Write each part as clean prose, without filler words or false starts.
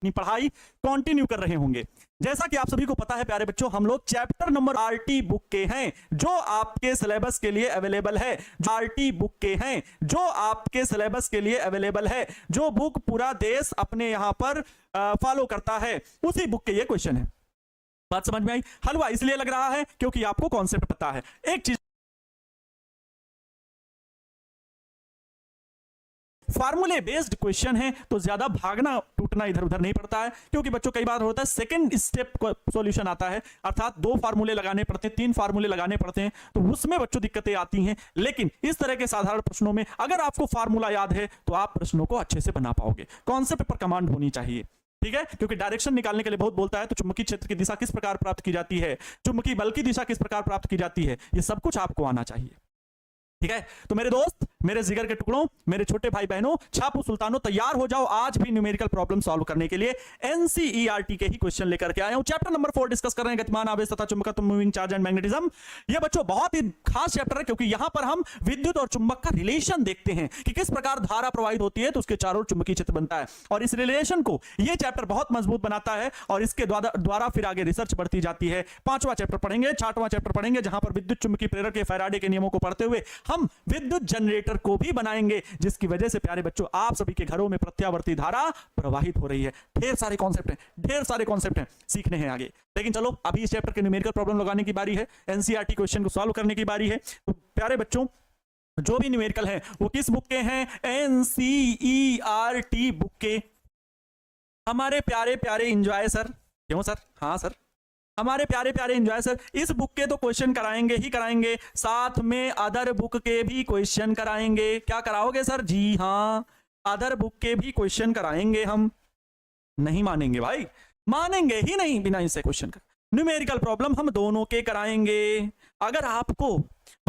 अपनी पढ़ाई कंटिन्यू कर रहे होंगे। जैसा कि आप सभी को पता है प्यारे बच्चों, हम लोग चैप्टर नंबर आरटी बुक के हैं जो आपके सिलेबस के लिए अवेलेबल है। आरटी बुक के हैं जो आपके सिलेबस के लिए अवेलेबल है, जो बुक पूरा देश अपने यहां पर फॉलो करता है, उसी बुक के ये क्वेश्चन है। बात समझ में आई? हलवा इसलिए लग रहा है क्योंकि आपको कॉन्सेप्ट पता है। एक चीज, फार्मूले बेस्ड क्वेश्चन है तो ज्यादा भागना टूटना इधर उधर नहीं पड़ता है, क्योंकि बच्चों कई बार होता है सेकंड स्टेप सॉल्यूशन आता है, अर्थात 2 फार्मूले लगाने पड़ते हैं, 3 फार्मूले लगाने पड़ते हैं, तो उसमें बच्चों दिक्कतें आती हैं। लेकिन इस तरह के साधारण प्रश्नों में अगर आपको फार्मूला याद है तो आप प्रश्नों को अच्छे से बना पाओगे। कॉन्सेप्ट पर कमांड होनी चाहिए, ठीक है, क्योंकि डायरेक्शन निकालने के लिए बहुत बोलता है तो चुंबकीय क्षेत्र की दिशा किस प्रकार प्राप्त की जाती है, चुंबकीय बल की दिशा किस प्रकार प्राप्त की जाती है, ये सब कुछ आपको आना चाहिए। ठीक है, तो मेरे दोस्त, मेरे जिगर के टुकड़ों, मेरे छोटे भाई बहनों, छापू सुल्तानों, तैयार हो जाओ आज भी न्यूमेरिकल प्रॉब्लम सॉल्व करने के लिए। एनसीईआरटी के ही क्वेश्चन लेकर के आया हूं। चैप्टर नंबर 4 डिस्कस कर रहे हैं, गतिमान आवेश तथा चुंबकत्व, मूविंग चार्ज एंड मैग्नेटिज्म। ये बच्चों बहुत ही खास चैप्टर है, क्योंकि यहां पर हम विद्युत और चुंबक का रिलेशन देखते हैं कि किस प्रकार धारा प्रवाहित होती है तो उसके चारों ओर चुंबकीय क्षेत्र बनता है, और इस रिलेशन को ये चैप्टर बहुत मजबूत बनाता है, और इसके द्वारा फिर आगे रिसर्च बढ़ती जाती है। 5वां चैप्टर पढ़ेंगे, 6वां चैप्टर पढ़ेंगे, जहां पर विद्युत चुंबकीय प्रेरक के फैराडे के नियमों को पढ़ते हुए हम विद्युत जनरेटर को भी बनाएंगे, जिसकी वजह से प्यारे बच्चों आप सभी के घरों में प्रत्यावर्ती धारा प्रवाहित हो रही है। ढेर सारे कॉन्सेप्ट हैं, ढेर सारे कॉन्सेप्ट हैं, सीखने हैं आगे। लेकिन चलो अभी इस चैप्टर के न्यूमेरिकल प्रॉब्लम लगाने की बारी है, एनसीईआरटी क्वेश्चन को सॉल्व करने की बारी है। तो प्यारे बच्चों जो भी न्यूमेरिकल हैं वो किस बुक के हैं? एनसीईआरटी बुक के। हमारे प्यारे प्यारे एंजॉय सर, क्यों सर? हाँ सर, हमारे प्यारे प्यारे एंजॉय सर इस बुक के तो क्वेश्चन कराएंगे ही कराएंगे, साथ में अदर बुक के भी क्वेश्चन कराएंगे। क्या कराओगे सर? जी हाँ, अदर बुक के भी क्वेश्चन कराएंगे हम। नहीं मानेंगे भाई, मानेंगे ही नहीं बिना इससे क्वेश्चन कर। न्यूमेरिकल प्रॉब्लम हम दोनों के कराएंगे। अगर आपको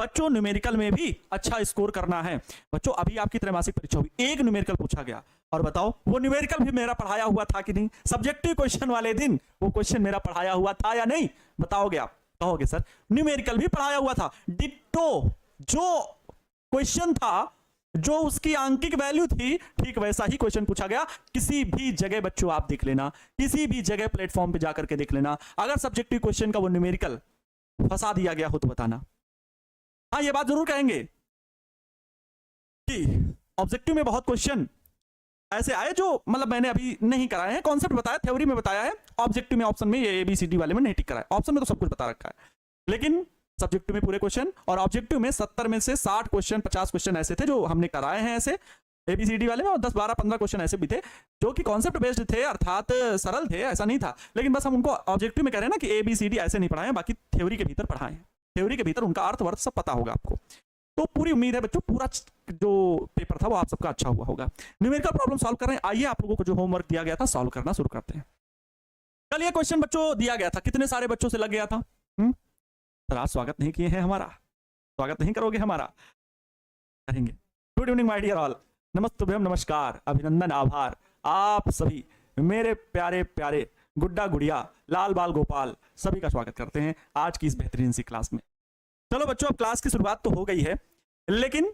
बच्चों न्यूमेरिकल में भी अच्छा स्कोर करना है, बच्चों अभी आपकी त्रैमासिक परीक्षा हुई, एक न्यूमेरिकल पूछा गया, और बताओ वो न्यूमेरिकल भी मेरा पढ़ाया हुआ था कि नहीं? सब्जेक्टिव क्वेश्चन वाले दिन वो क्वेश्चन मेरा पढ़ाया हुआ था या नहीं? बताओगे आप? कहोगे सर न्यूमेरिकल भी पढ़ाया हुआ था, डिट्टो जो क्वेश्चन था, जो उसकी आंकिक वैल्यू थी, ठीक वैसा ही क्वेश्चन पूछा गया। किसी भी जगह बच्चों आप देख लेना, किसी भी जगह प्लेटफॉर्म पे जाकर के देख लेना, अगर सब्जेक्टिव क्वेश्चन का वो न्यूमेरिकल फंसा दिया गया हो तो बताना। हाँ ये बात जरूर कहेंगे कि ऑब्जेक्टिव में बहुत क्वेश्चन ऐसे आए जो मतलब मैंने अभी नहीं कराए हैं, कॉन्सेप्ट बताया, थ्योरी में बताया है, ऑब्जेक्टिव में ऑप्शन में ये ABCD वाले में नहीं टिक कराया। ऑप्शन में तो सब कुछ बता रखा है, लेकिन सब्जेक्टिव में पूरे क्वेश्चन, और ऑब्जेक्टिव में 70 में से 60 क्वेश्चन 50 क्वेश्चन ऐसे थे जो हमने कराए हैं ऐसे ABCD वाले में, और 10 12 15 क्वेश्चन ऐसे भी थे जो कि कॉन्सेप्ट बेस्ड थे, अर्थात सरल थे, ऐसा नहीं था। लेकिन बस हम उनको ऑब्जेक्टिव में कह रहे हैं ना कि ABCD ऐसे नहीं पढ़ाए, बाकी थ्योरी के भीतर पढ़ाए, थ्योरी के भीतर उनका अर्थ वर्थ सब पता होगा आपको। तो पूरी उम्मीद है बच्चों पूरा जो पेपर था वो आप सबका अच्छा हुआ होगा। न्यूमेरिकल प्रॉब्लम सॉल्व कर रहे हैं, आइए आप लोगों को जो होमवर्क दिया गया था सॉल्व करना शुरू करते हैं। कल ये क्वेश्चन बच्चों दिया गया था, कितने सारे बच्चों से लग गया था? सर आज स्वागत नहीं किए हैं हमारा, स्वागत नहीं करोगे हमारा? करेंगे। Good evening my dear all, नमस्तुभ्यम, नमस्कार, अभिनंदन, आभार। आप सभी मेरे प्यारे प्यारे गुड्डा गुड़िया, लाल बाल गोपाल, सभी का स्वागत करते हैं आज की इस बेहतरीन सी क्लास में। चलो बच्चों अब क्लास की शुरुआत तो हो गई है, लेकिन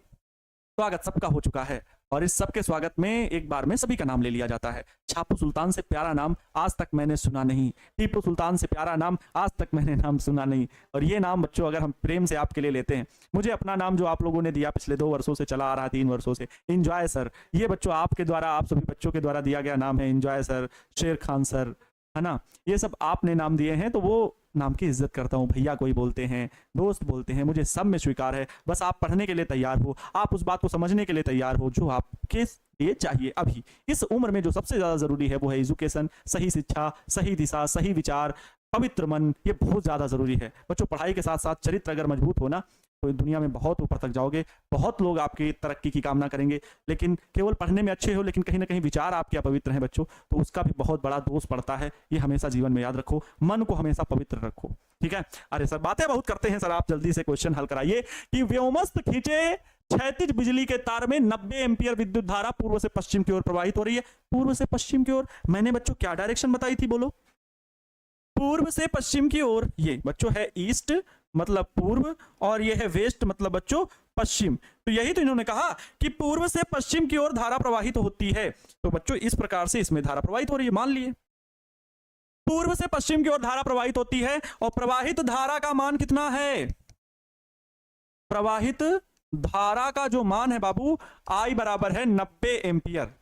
स्वागत सबका हो चुका है, और इस सबके स्वागत में एक बार में सभी का नाम ले लिया जाता है। छापू सुल्तान से प्यारा नाम आज तक मैंने सुना नहीं, टीपू सुल्तान से प्यारा नाम आज तक मैंने नाम सुना नहीं। और ये नाम बच्चों अगर हम प्रेम से आपके लिए लेते हैं, मुझे अपना नाम जो आप लोगों ने दिया पिछले 2 वर्षों से चला आ रहा है, 3 वर्षों से, एंजॉय सर, ये बच्चों आपके द्वारा, आप सभी बच्चों के द्वारा दिया गया नाम है एंजॉय सर, शेर खान सर, है ना, ये सब आपने नाम दिए हैं, तो वो नाम की इज्जत करता हूं। भैया कोई बोलते हैं, दोस्त बोलते हैं, मुझे सब में स्वीकार है। बस आप पढ़ने के लिए तैयार हो, आप उस बात को समझने के लिए तैयार हो जो आपके लिए चाहिए। अभी इस उम्र में जो सबसे ज्यादा जरूरी है वो है एजुकेशन, सही शिक्षा, सही दिशा, सही विचार, पवित्र मन, ये बहुत ज्यादा जरूरी है बच्चों। पढ़ाई के साथ साथ चरित्र अगर मजबूत हो ना तो दुनिया में बहुत ऊपर तक जाओगे, बहुत लोग आपकी तरक्की की कामना करेंगे। लेकिन केवल पढ़ने में अच्छे हो लेकिन कहीं ना कहीं विचार आपके अपवित्र हैं बच्चों, तो उसका भी बहुत बड़ा दोष पड़ता है। ये हमेशा जीवन में याद रखो, मन को हमेशा पवित्र रखो, ठीक है। अरे सर बातें बहुत करते हैं सर, आप जल्दी से क्वेश्चन हल कराइए कि व्योमस्थ खींचे क्षैतिज बिजली के तार में 90 एम्पियर विद्युत धारा पूर्व से पश्चिम की ओर प्रवाहित हो रही है। पूर्व से पश्चिम की ओर, मैंने बच्चों क्या डायरेक्शन बताई थी, बोलो? पूर्व से पश्चिम की ओर। ये बच्चों है ईस्ट मतलब पूर्व, और ये है वेस्ट मतलब बच्चों पश्चिम। तो यही तो इन्होंने कहा कि पूर्व से पश्चिम की ओर धारा प्रवाहित होती है। तो बच्चों इस प्रकार से इसमें धारा प्रवाहित हो रही है, मान लिए पूर्व से पश्चिम की ओर धारा प्रवाहित होती है, और प्रवाहित धारा का मान कितना है? प्रवाहित धारा का जो मान है बाबू, आई बराबर है 90 एम्पियर।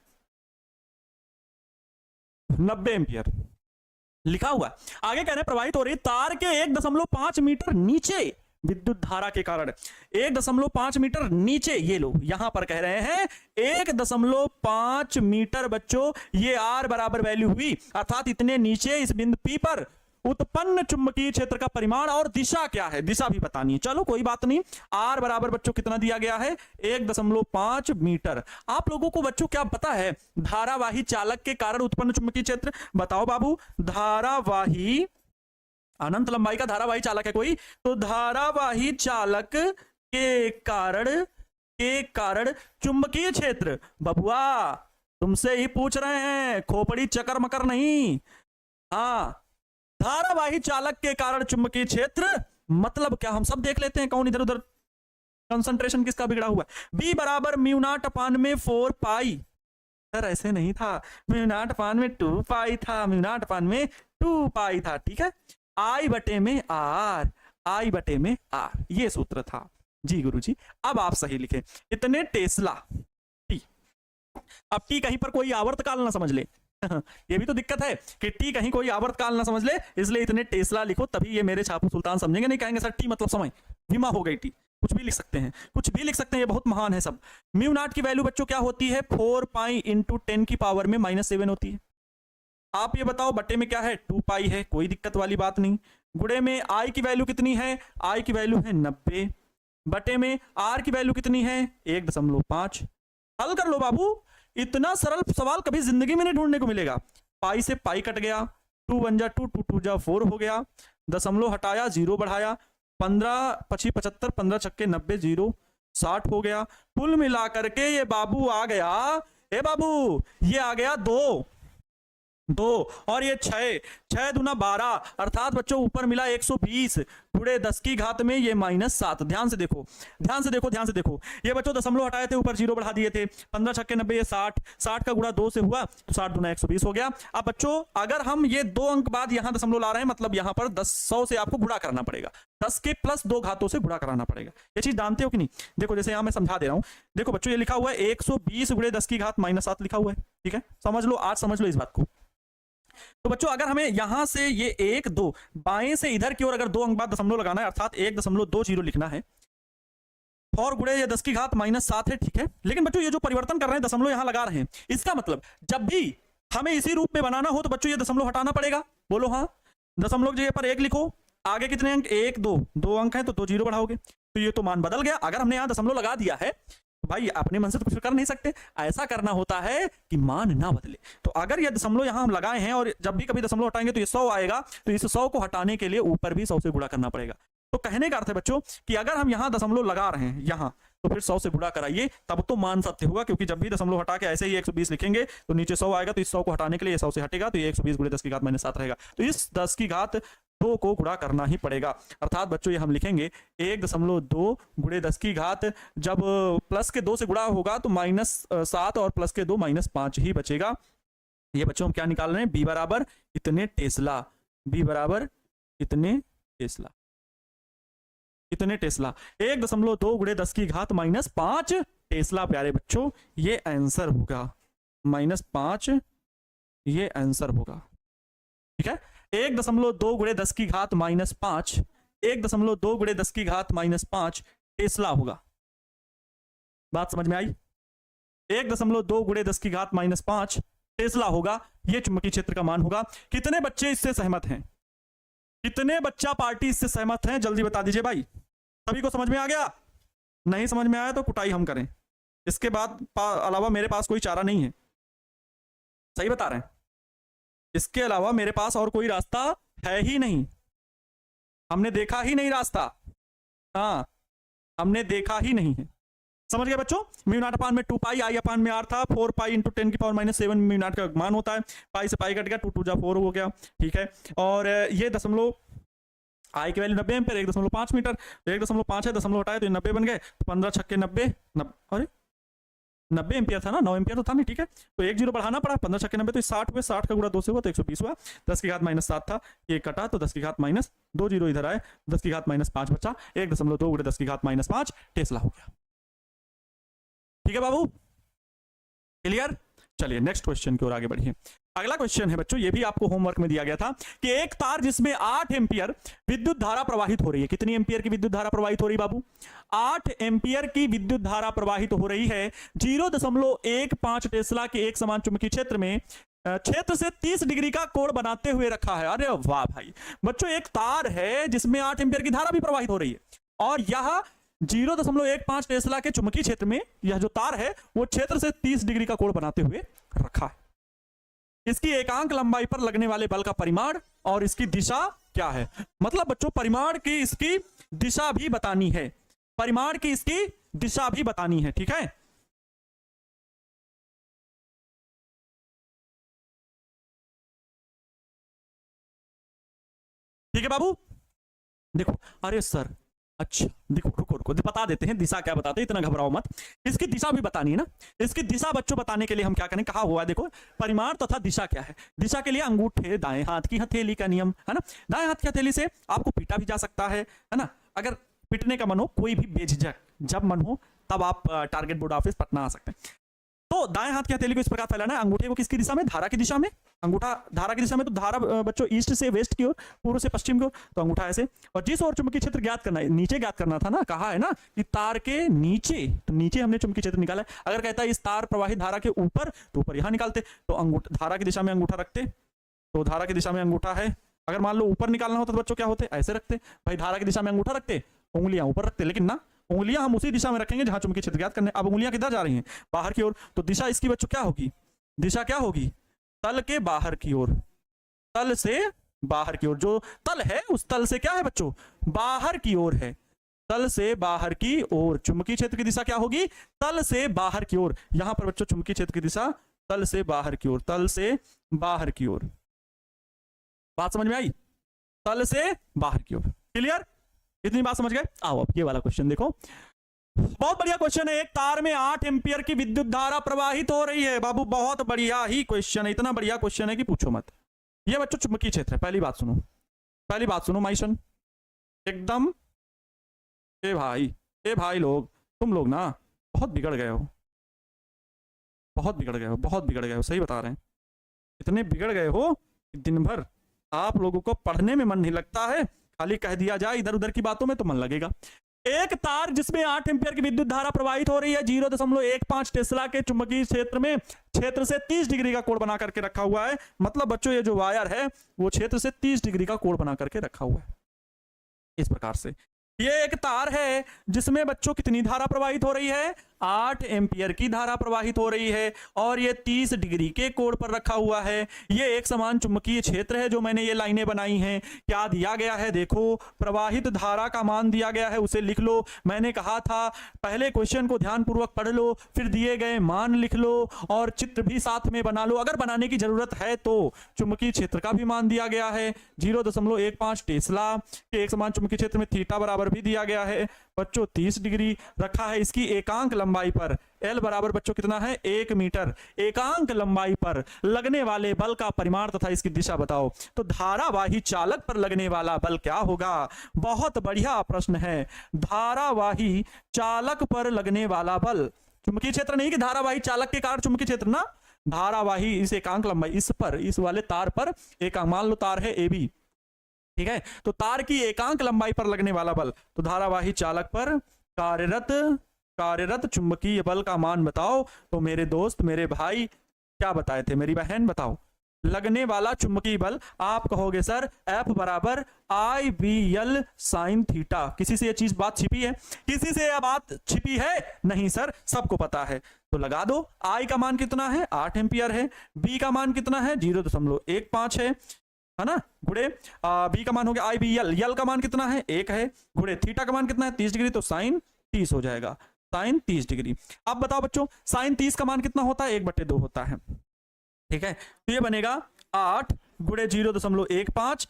90 एम्पियर लिखा हुआ। आगे कह रहे हैं प्रवाहित हो रही तार के 1.5 मीटर नीचे विद्युत धारा के कारण, 1.5 मीटर नीचे, ये लो यहां पर कह रहे हैं 1.5 मीटर बच्चों, ये आर बराबर वैल्यू हुई, अर्थात इतने नीचे इस बिंदु पी पर उत्पन्न चुंबकीय क्षेत्र का परिमाण और दिशा क्या है, दिशा भी बतानी है। चलो कोई बात नहीं, आर बराबर बच्चों कितना दिया गया है? 1.5 मीटर। आप लोगों को बच्चों क्या पता है धारावाही चालक के कारण उत्पन्न चुंबकीय क्षेत्र? बताओ बाबू, धारावाही अनंत लंबाई का धारावाही चालक है कोई, तो धारावाही चालक के कारण चुंबकीय क्षेत्र, बबुआ तुमसे ही पूछ रहे हैं, खोपड़ी चकर मकर नहीं। हाँ, धारावाही चालक के कारण चुंबकीय क्षेत्र मतलब क्या, हम सब देख लेते हैं कौन इधर उधर कंसंट्रेशन किसका बिगड़ा हुआ है। बी बराबर म्यू नॉट अपान में 4 पाई, सर ऐसे नहीं था, म्यू नॉट अपान में 2 पाई था, म्यू नॉट अपान में 2 पाई था, ठीक है। आई बटे में आर, आई बटे में आर, ये सूत्र था जी गुरुजी। अब आप सही लिखें, इतने टेस्ला टी। अब टी कहीं पर कोई आवर्तकाल ना समझ ले ये भी तो दिक्कत है कि टी कहीं कोई आवर्तकाल ना समझ ले, इसलिए इतने टेस्ला लिखो, तभी ये मेरे छापू सुल्तान समझेंगे, नहीं कहेंगे सर टी मतलब समय, विमा हो गई टी। कुछ भी लिख सकते हैं, कुछ भी लिख सकते हैं, ये बहुत महान है सब। म्यू नॉट की वैल्यू बच्चों क्या होती है? 4 पाई इंटू 10 की पावर में -7 होती है। आप ये बताओ, बट्टे में क्या है? 2 पाई है, कोई दिक्कत वाली बात नहीं। गुड़े में आई की वैल्यू कितनी है? आई की वैल्यू है 90। बटे में आर की वैल्यू कितनी है? 1.5। हल कर लो बाबू, इतना सरल सवाल कभी जिंदगी में नहीं ढूंढने को मिलेगा। पाई से पाई कट गया, 2 1 जा 2, 2 2 जा 4 हो गया, दशमलव हटाया, 0 बढ़ाया, 15 25 75, 15 छक्के 90, 0 60 हो गया। कुल मिला करके ये बाबू आ गया, ए बाबू ये आ गया 2 और ये 6 दूना 12, अर्थात बच्चों ऊपर मिला 120 गुणे 10 की घात में ये -7। ध्यान से देखो, ध्यान से देखो, ध्यान से देखो, ये बच्चों दशमलव हटाए थे, ऊपर 0 बढ़ा दिए थे, 15 छक्के 90, ये 60 का गुणा 2 से हुआ तो 60 दूना 120 हो गया। अब बच्चों अगर हम ये 2 अंक बाद यहां दशमलव ला रहे हैं, मतलब यहां पर 100 से आपको गुणा करना पड़ेगा, 10 के प्लस 2 घातों से गुणा कराना पड़ेगा। ये चीज जानते हो कि नहीं? देखो जैसे यहां मैं समझा दे रहा हूं, देखो बच्चों ये लिखा हुआ है 120 गुणे 10 की घात -7 लिखा हुआ है, ठीक है, समझ लो, आज समझ लो इस बात को। तो बच्चों अगर हमें यहां से ये 1 2 बाएं से इधर की ओर अगर 2 अंक बाद दशमलव लगाना है, अर्थात 1.20 लिखना है, और गुणे ये 10 की घात -7 है, ठीक है। लेकिन बच्चों ये जो परिवर्तन कर रहे हैं, दशमलव यहां लगा रहे हैं, इसका मतलब जब भी हमें इसी रूप में बनाना हो तो बच्चों ये दशमलव हटाना पड़ेगा। बोलो हाँ, दशमलव की जगह पर 1 लिखो, आगे कितने अंक? 1 2 अंक है तो 2 0 बढ़ाओगे, तो ये तो मान बदल गया। अगर हमने यहां दशमलव लगा दिया है भाई, अपने मन से तो कुछ कर नहीं सकते, ऐसा करना होता है कि मान ना बदले। तो अगर ये दशमलव यहां हम लगाए हैं और जब भी कभी दशमलव हटाएंगे तो ये 100 आएगा, तो इस 100 को हटाने के लिए ऊपर भी 100 से गुणा करना पड़ेगा। तो कहने का अर्थ है बच्चों कि अगर हम यहां दशमलव लगा रहे हैं यहां, तो फिर 100 से गुणा कराइए, तब तो मान सत्य होगा, क्योंकि जब भी दशमलव हटा के ऐसे ही 120 लिखेंगे तो नीचे 100 आएगा, तो इस 100 को हटाने के लिए 100 से हटेगा, तो ये 120 गुणे 10 की घात -7 रहेगा। तो इस 10 की घात 2 को गुणा करना ही पड़ेगा, अर्थात बच्चों ये हम लिखेंगे 1.2 गुणे 10 की घात, जब प्लस के 2 से गुणा होगा तो -7 और प्लस के 2 -5 ही बचेगा। ये बच्चों हम क्या निकाल रहे हैं? बी बराबर इतने टेस्ला, बी बराबर इतने टेस्ला, इतने टेस्ला, 1.2 गुणे 10 की घात -5 टेस्ला। प्यारे बच्चों ये आंसर होगा, -5 ये आंसर होगा, ठीक है। 1.2 गुणे 10 की घात -5, 1.2 गुणे 10 की घात -5 टेस्ला होगा। बात समझ में आई? 1.2 गुणे 10 की घात -5 टेस्ला होगा, यह चुंबकीय क्षेत्र का मान होगा। कितने बच्चे इससे सहमत हैं? कितने बच्चा पार्टी इससे सहमत हैं? जल्दी बता दीजिए भाई। सभी को समझ में आ गया? नहीं समझ में आया तो कुटाई हम करें, इसके बाद अलावा मेरे पास कोई चारा नहीं है। सही बता रहे हैं, इसके अलावा मेरे पास और कोई रास्ता है ही नहीं, हमने देखा ही नहीं रास्ता, हाँ हमने देखा ही नहीं है। समझ गए बच्चों? म्यू नॉट अपान में 2 पाई, आई अपान में आर था, 4 पाई इंटू 10 की पावर -7 म्यू नॉट का मान होता है, पाई से पाई कट गया, 2 2 जा 4 हो गया, ठीक है। और ये दशमलव आई की वैल्यू 90 एम्पियर, 1.5 मीटर, तो 1.5 है, दशमलव हटाए तो 90 बन गए, तो 15 छक्के 90, अरे 90 एम्पियर था ना, 9 एम्पियर तो था नहीं, ठीक है, तो 1 जीरो बढ़ाना पड़ा, 15 छक्के 90 तो 60 हुए, 60 का गुणा 2 से हुआ तो 120 हुआ, 10 की घात माइनस 7 था, ये कटा तो 10 की घात माइनस 2 जीरो इधर आए, 10 की घात माइनस 5 बचा, 1.2 गुणे 10 की घात माइनस 5 टेस्ला हो गया। ठीक है बाबू, क्लियर। चलिए नेक्स्ट क्वेश्चन की ओर आगे बढ़िए। अगला क्वेश्चन है बच्चों, ये भी आपको होमवर्क में दिया गया था कि एक तार जिसमें 8 एम्पियर विद्युत धारा प्रवाहित हो रही है, कितनी एम्पियर की विद्युत धारा प्रवाहित हो रही है बाबू? 8 एम्पियर की विद्युत धारा प्रवाहित हो रही है 0.15 टेस्ला के एक समान चुंबकीय क्षेत्र में, क्षेत्र से 30 डिग्री का कोण बनाते हुए रखा है। अरे वाह भाई बच्चों, एक तार है जिसमें 8 एम्पियर की धारा भी प्रवाहित हो रही है और यह 0.15 टेस्ला के चुंबकीय क्षेत्र में यह जो तार है वो क्षेत्र से 30 डिग्री का कोण बनाते हुए रखा है। इसकी एकांक लंबाई पर लगने वाले बल का परिमाण और इसकी दिशा क्या है? मतलब बच्चों परिमाण की इसकी दिशा भी बतानी है, परिमाण की इसकी दिशा भी बतानी है, ठीक है। ठीक है बाबू, देखो, अरे सर अच्छा देखो, रुको रुको बता देते हैं दिशा क्या बताते हैं, इतना घबराओ मत, इसकी दिशा भी बतानी है ना। इसकी दिशा बच्चों बताने के लिए हम क्या करें, कहा हुआ है देखो, परिमाण तथा दिशा क्या है। दिशा के लिए अंगूठे दाएं हाथ की हथेली का नियम है ना, दाएं हाथ की हथेली से आपको पीटा भी जा सकता है ना, अगर पीटने का मन हो, कोई भी बेझिझक जब मन हो तब आप टारगेट बोर्ड ऑफिस पटना आ सकते हैं। तो दाएं हाथ की हथेली को इस प्रकार फैलाना है, अंगूठे को किसकी दिशा में, धारा की दिशा में, अंगूठा धारा की दिशा में, तो धारा बच्चों ईस्ट से वेस्ट की ओर, पूर्व से पश्चिम की ओर, तो अंगूठा ऐसे, और जिस ओर चुंबकीय क्षेत्र ज्ञात करना है, नीचे ज्ञात करना था ना, कहा है ना कि तार के नीचे, तो नीचे हमने चुंबकीय क्षेत्र निकाला है। अगर कहता है इस तार प्रवाहित धारा के ऊपर, तो ऊपर यहां निकालते, तो अंगूठा धारा की दिशा में अंगूठा रखते, तो धारा की दिशा में अंगूठा है, अगर मान लो ऊपर निकालना होता तो बच्चों क्या होते, ऐसे रखते भाई, धारा की दिशा में अंगूठा रखते, उंगलियां ऊपर रखते, लेकिन ना, उंगलियां हम उसी दिशा में रखेंगे जहां चुंबकीय क्षेत्र ज्ञात करने। अब उंगलियां किधर जा रही हैं, बाहर की ओर, तो दिशा इसकी बच्चों क्या होगी, दिशा क्या होगी, तल के बाहर की ओर, तल से बाहर की ओर, जो तल है उस तल से क्या है बच्चों, बाहर की ओर है, तल से बाहर की ओर, चुंबकीय क्षेत्र की दिशा क्या होगी, तल से बाहर की ओर। यहां पर बच्चों चुंबकीय क्षेत्र की दिशा तल से बाहर की ओर, तल से बाहर की ओर, बात समझ में आई, तल से बाहर की ओर, क्लियर, इतनी बात समझ गए। आओ अब ये वाला क्वेश्चन देखो, बहुत बढ़िया क्वेश्चन है। एक तार में 8 एम्पियर की विद्युत धारा प्रवाहित हो रही है बाबू, बहुत बढ़िया ही क्वेश्चन है, इतना बढ़िया क्वेश्चन है कि पूछो मत। ये बच्चों चुंबकीय क्षेत्र है, पहली बात सुनो, पहली बात सुनो माइशन, एकदम ए भाई लोग, तुम लोग ना बहुत बिगड़ गए हो, बहुत बिगड़ गए हो, बहुत बिगड़ गए हो, सही बता रहे हैं, इतने बिगड़ गए हो कि दिन भर आप लोगों को पढ़ने में मन नहीं लगता है, खाली कह दिया जाए इधर उधर की बातों में तो मन लगेगा। एक तार जिसमें 8 एम्पियर की विद्युत धारा प्रवाहित हो रही है 0.15 टेस्ला के चुंबकीय क्षेत्र में, क्षेत्र से 30 डिग्री का कोण बना करके रखा हुआ है। मतलब बच्चों ये जो वायर है वो क्षेत्र से 30 डिग्री का कोण बना करके रखा हुआ है इस प्रकार से। ये एक तार है जिसमें बच्चों कितनी धारा प्रवाहित हो रही है, 8 एम्पियर की धारा प्रवाहित हो रही है और ये 30 डिग्री के कोण पर रखा हुआ है। ये एक समान चुंबकीय क्षेत्र है जो मैंने ये लाइनें बनाई हैं। क्या दिया गया है देखो, प्रवाहित धारा का मान दिया गया है, उसे लिख लो। मैंने कहा था पहले क्वेश्चन को ध्यानपूर्वक पढ़ लो, फिर दिए गए मान लिख लो और चित्र भी साथ में बना लो, अगर बनाने की जरूरत है तो। चुंबकीय क्षेत्र का भी मान दिया गया है 0.15 टेस्ला के एक समान चुंबकीय क्षेत्र में थीटा बराबर भी दिया गया है बच्चों 30 डिग्री रखा है। इसकी एकांक लंबाई पर L बराबर बच्चों कितना है 1 मीटर, एकांक लंबाई पर लगने वाले बल का परिमाण तथा इसकी दिशा बताओ। तो धारावाही चालक पर लगने वाला बल क्या होगा, बहुत बढ़िया प्रश्न है। धारावाही चालक पर लगने वाला बल, चुंबकीय क्षेत्र नहीं कि धारावाही चालक के कारण चुंबकीय क्षेत्र ना, धारावाही इस एकांक लंबाई, इस पर, इस वाले तार पर एकांक, मान लो तार है AB, ठीक है, तो तार की एकांक लंबाई पर लगने वाला बल, तो धारावाही चालक पर कार्यरत चुंबकीय बल का मान बताओ। तो मेरे दोस्त, मेरे भाई क्या बताए थे, मेरी बहन बताओ, लगने वाला चुंबकीय बल आप कहोगे सर F बराबर IBL साइन थीटा। किसी से ये चीज बात छिपी है, किसी से यह बात छिपी है नहीं सर, सबको पता है। तो लगा दो, I का मान कितना है 8 एम्पियर है, B का मान कितना है 0.15 है ना, गुड़े B का मान हो गया IBL, यल का मान कितना है 1 है, गुड़े थीटा का मान कितना है 30 डिग्री, तो साइन 30 हो जाएगा, साइन 30 डिग्री। अब बताओ बच्चों साइन 30 का मान कितना होता है 1/2 होता है, ठीक है, तो ये बनेगा 8 गुड़े 0.15,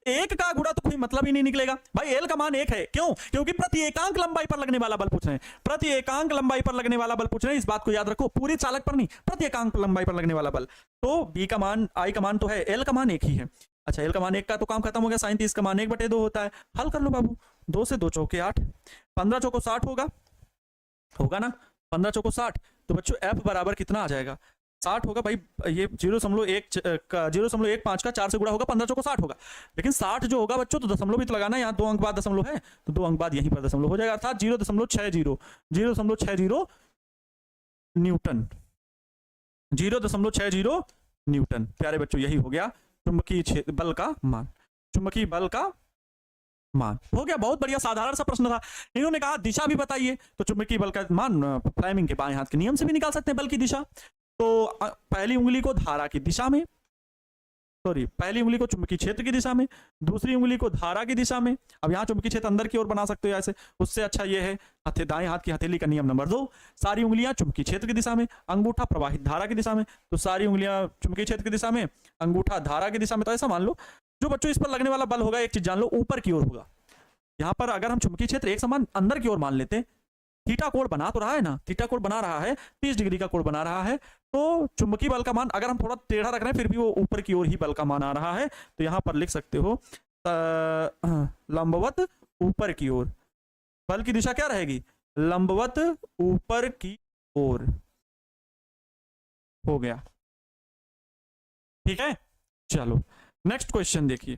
एक का गुणा तो कोई मतलब ही नहीं निकलेगा भाई। एल का मान 1 है, क्यों? क्योंकि प्रति एकांक लंबाई पर लगने वाला बल पूछ रहे हैं, प्रति एकांक लंबाई पर लगने वाला बल पूछ रहे हैं। इस बात को याद रखो, पूरी चालक पर नहीं, प्रति एकांक लंबाई पर लगने वाला बल। तो बी का मान, आई का मान तो है, एल का मान 1 ही है। अच्छा, एल का मान 1 का तो काम खत्म हो गया। साइन 30 का मान 1/2 होता है। हल कर लो बाबू, 2 से 2 चौके 8, 15 चौको 60 होगा ना, 15 चौको 60। तो बच्चों एफ बराबर कितना आ जाएगा? 60 होगा भाई। ये 0.15 का 4 से गुणा होगा, 15 चौको 60 होगा। लेकिन 60 जो होगा बच्चों, तो दशमलव भी तो लगाना है, यहाँ 2 अंक बाद दशमलव है, तो 2 अंक बाद यहीं पर दशमलव हो जाएगा, अर्थात 0.60 न्यूटन, 0.60 न्यूटन। प्यारे बच्चों, यही हो गया चुंबकीय बल का मान, चुंबकीय बल का मान हो गया। बहुत बढ़िया, साधारण सा प्रश्न था। इन्होंने कहा दिशा भी बताइए, तो चुंबकीय बल का मान फ्लेमिंग के बाएं हाथ के नियम से भी निकाल सकते हैं बल की दिशा। तो पहली उंगली को धारा की दिशा में, पहली उंगली को चुंबकीय क्षेत्र की दिशा में, दूसरी उंगली को धारा की दिशा में। अब यहाँ चुंबकीय क्षेत्र अंदर की ओर बना सकते हो ऐसे, उससे अच्छा ये है दाएं हाथ की हथेली का नियम नंबर 2, सारी उंगलियां चुंबकीय क्षेत्र की दिशा में, अंगूठा प्रवाहित धारा की दिशा में। तो सारी उंगलियां चुंबकीय क्षेत्र की दिशा में, अंगूठा धारा की दिशा में। तो ऐसा मान लो, जो बच्चों इस पर लगने वाला बल होगा, एक चीज जान लो, ऊपर की ओर होगा। यहाँ पर अगर हम चुंबकीय क्षेत्र एक समान अंदर की ओर मान लेते, थीटा कोण बना तो रहा है ना, थीटा कोण बना रहा है, 30 डिग्री का कोण बना रहा है, तो चुंबकीय बल का मान अगर हम थोड़ा टेढ़ा रख रहे हैं, फिर भी वो ऊपर की ओर ही बल का मान आ रहा है। तो यहां पर लिख सकते हो लंबवत ऊपर की ओर, बल की दिशा क्या रहेगी? लंबवत ऊपर की ओर। हो गया, ठीक है। चलो नेक्स्ट क्वेश्चन देखिए,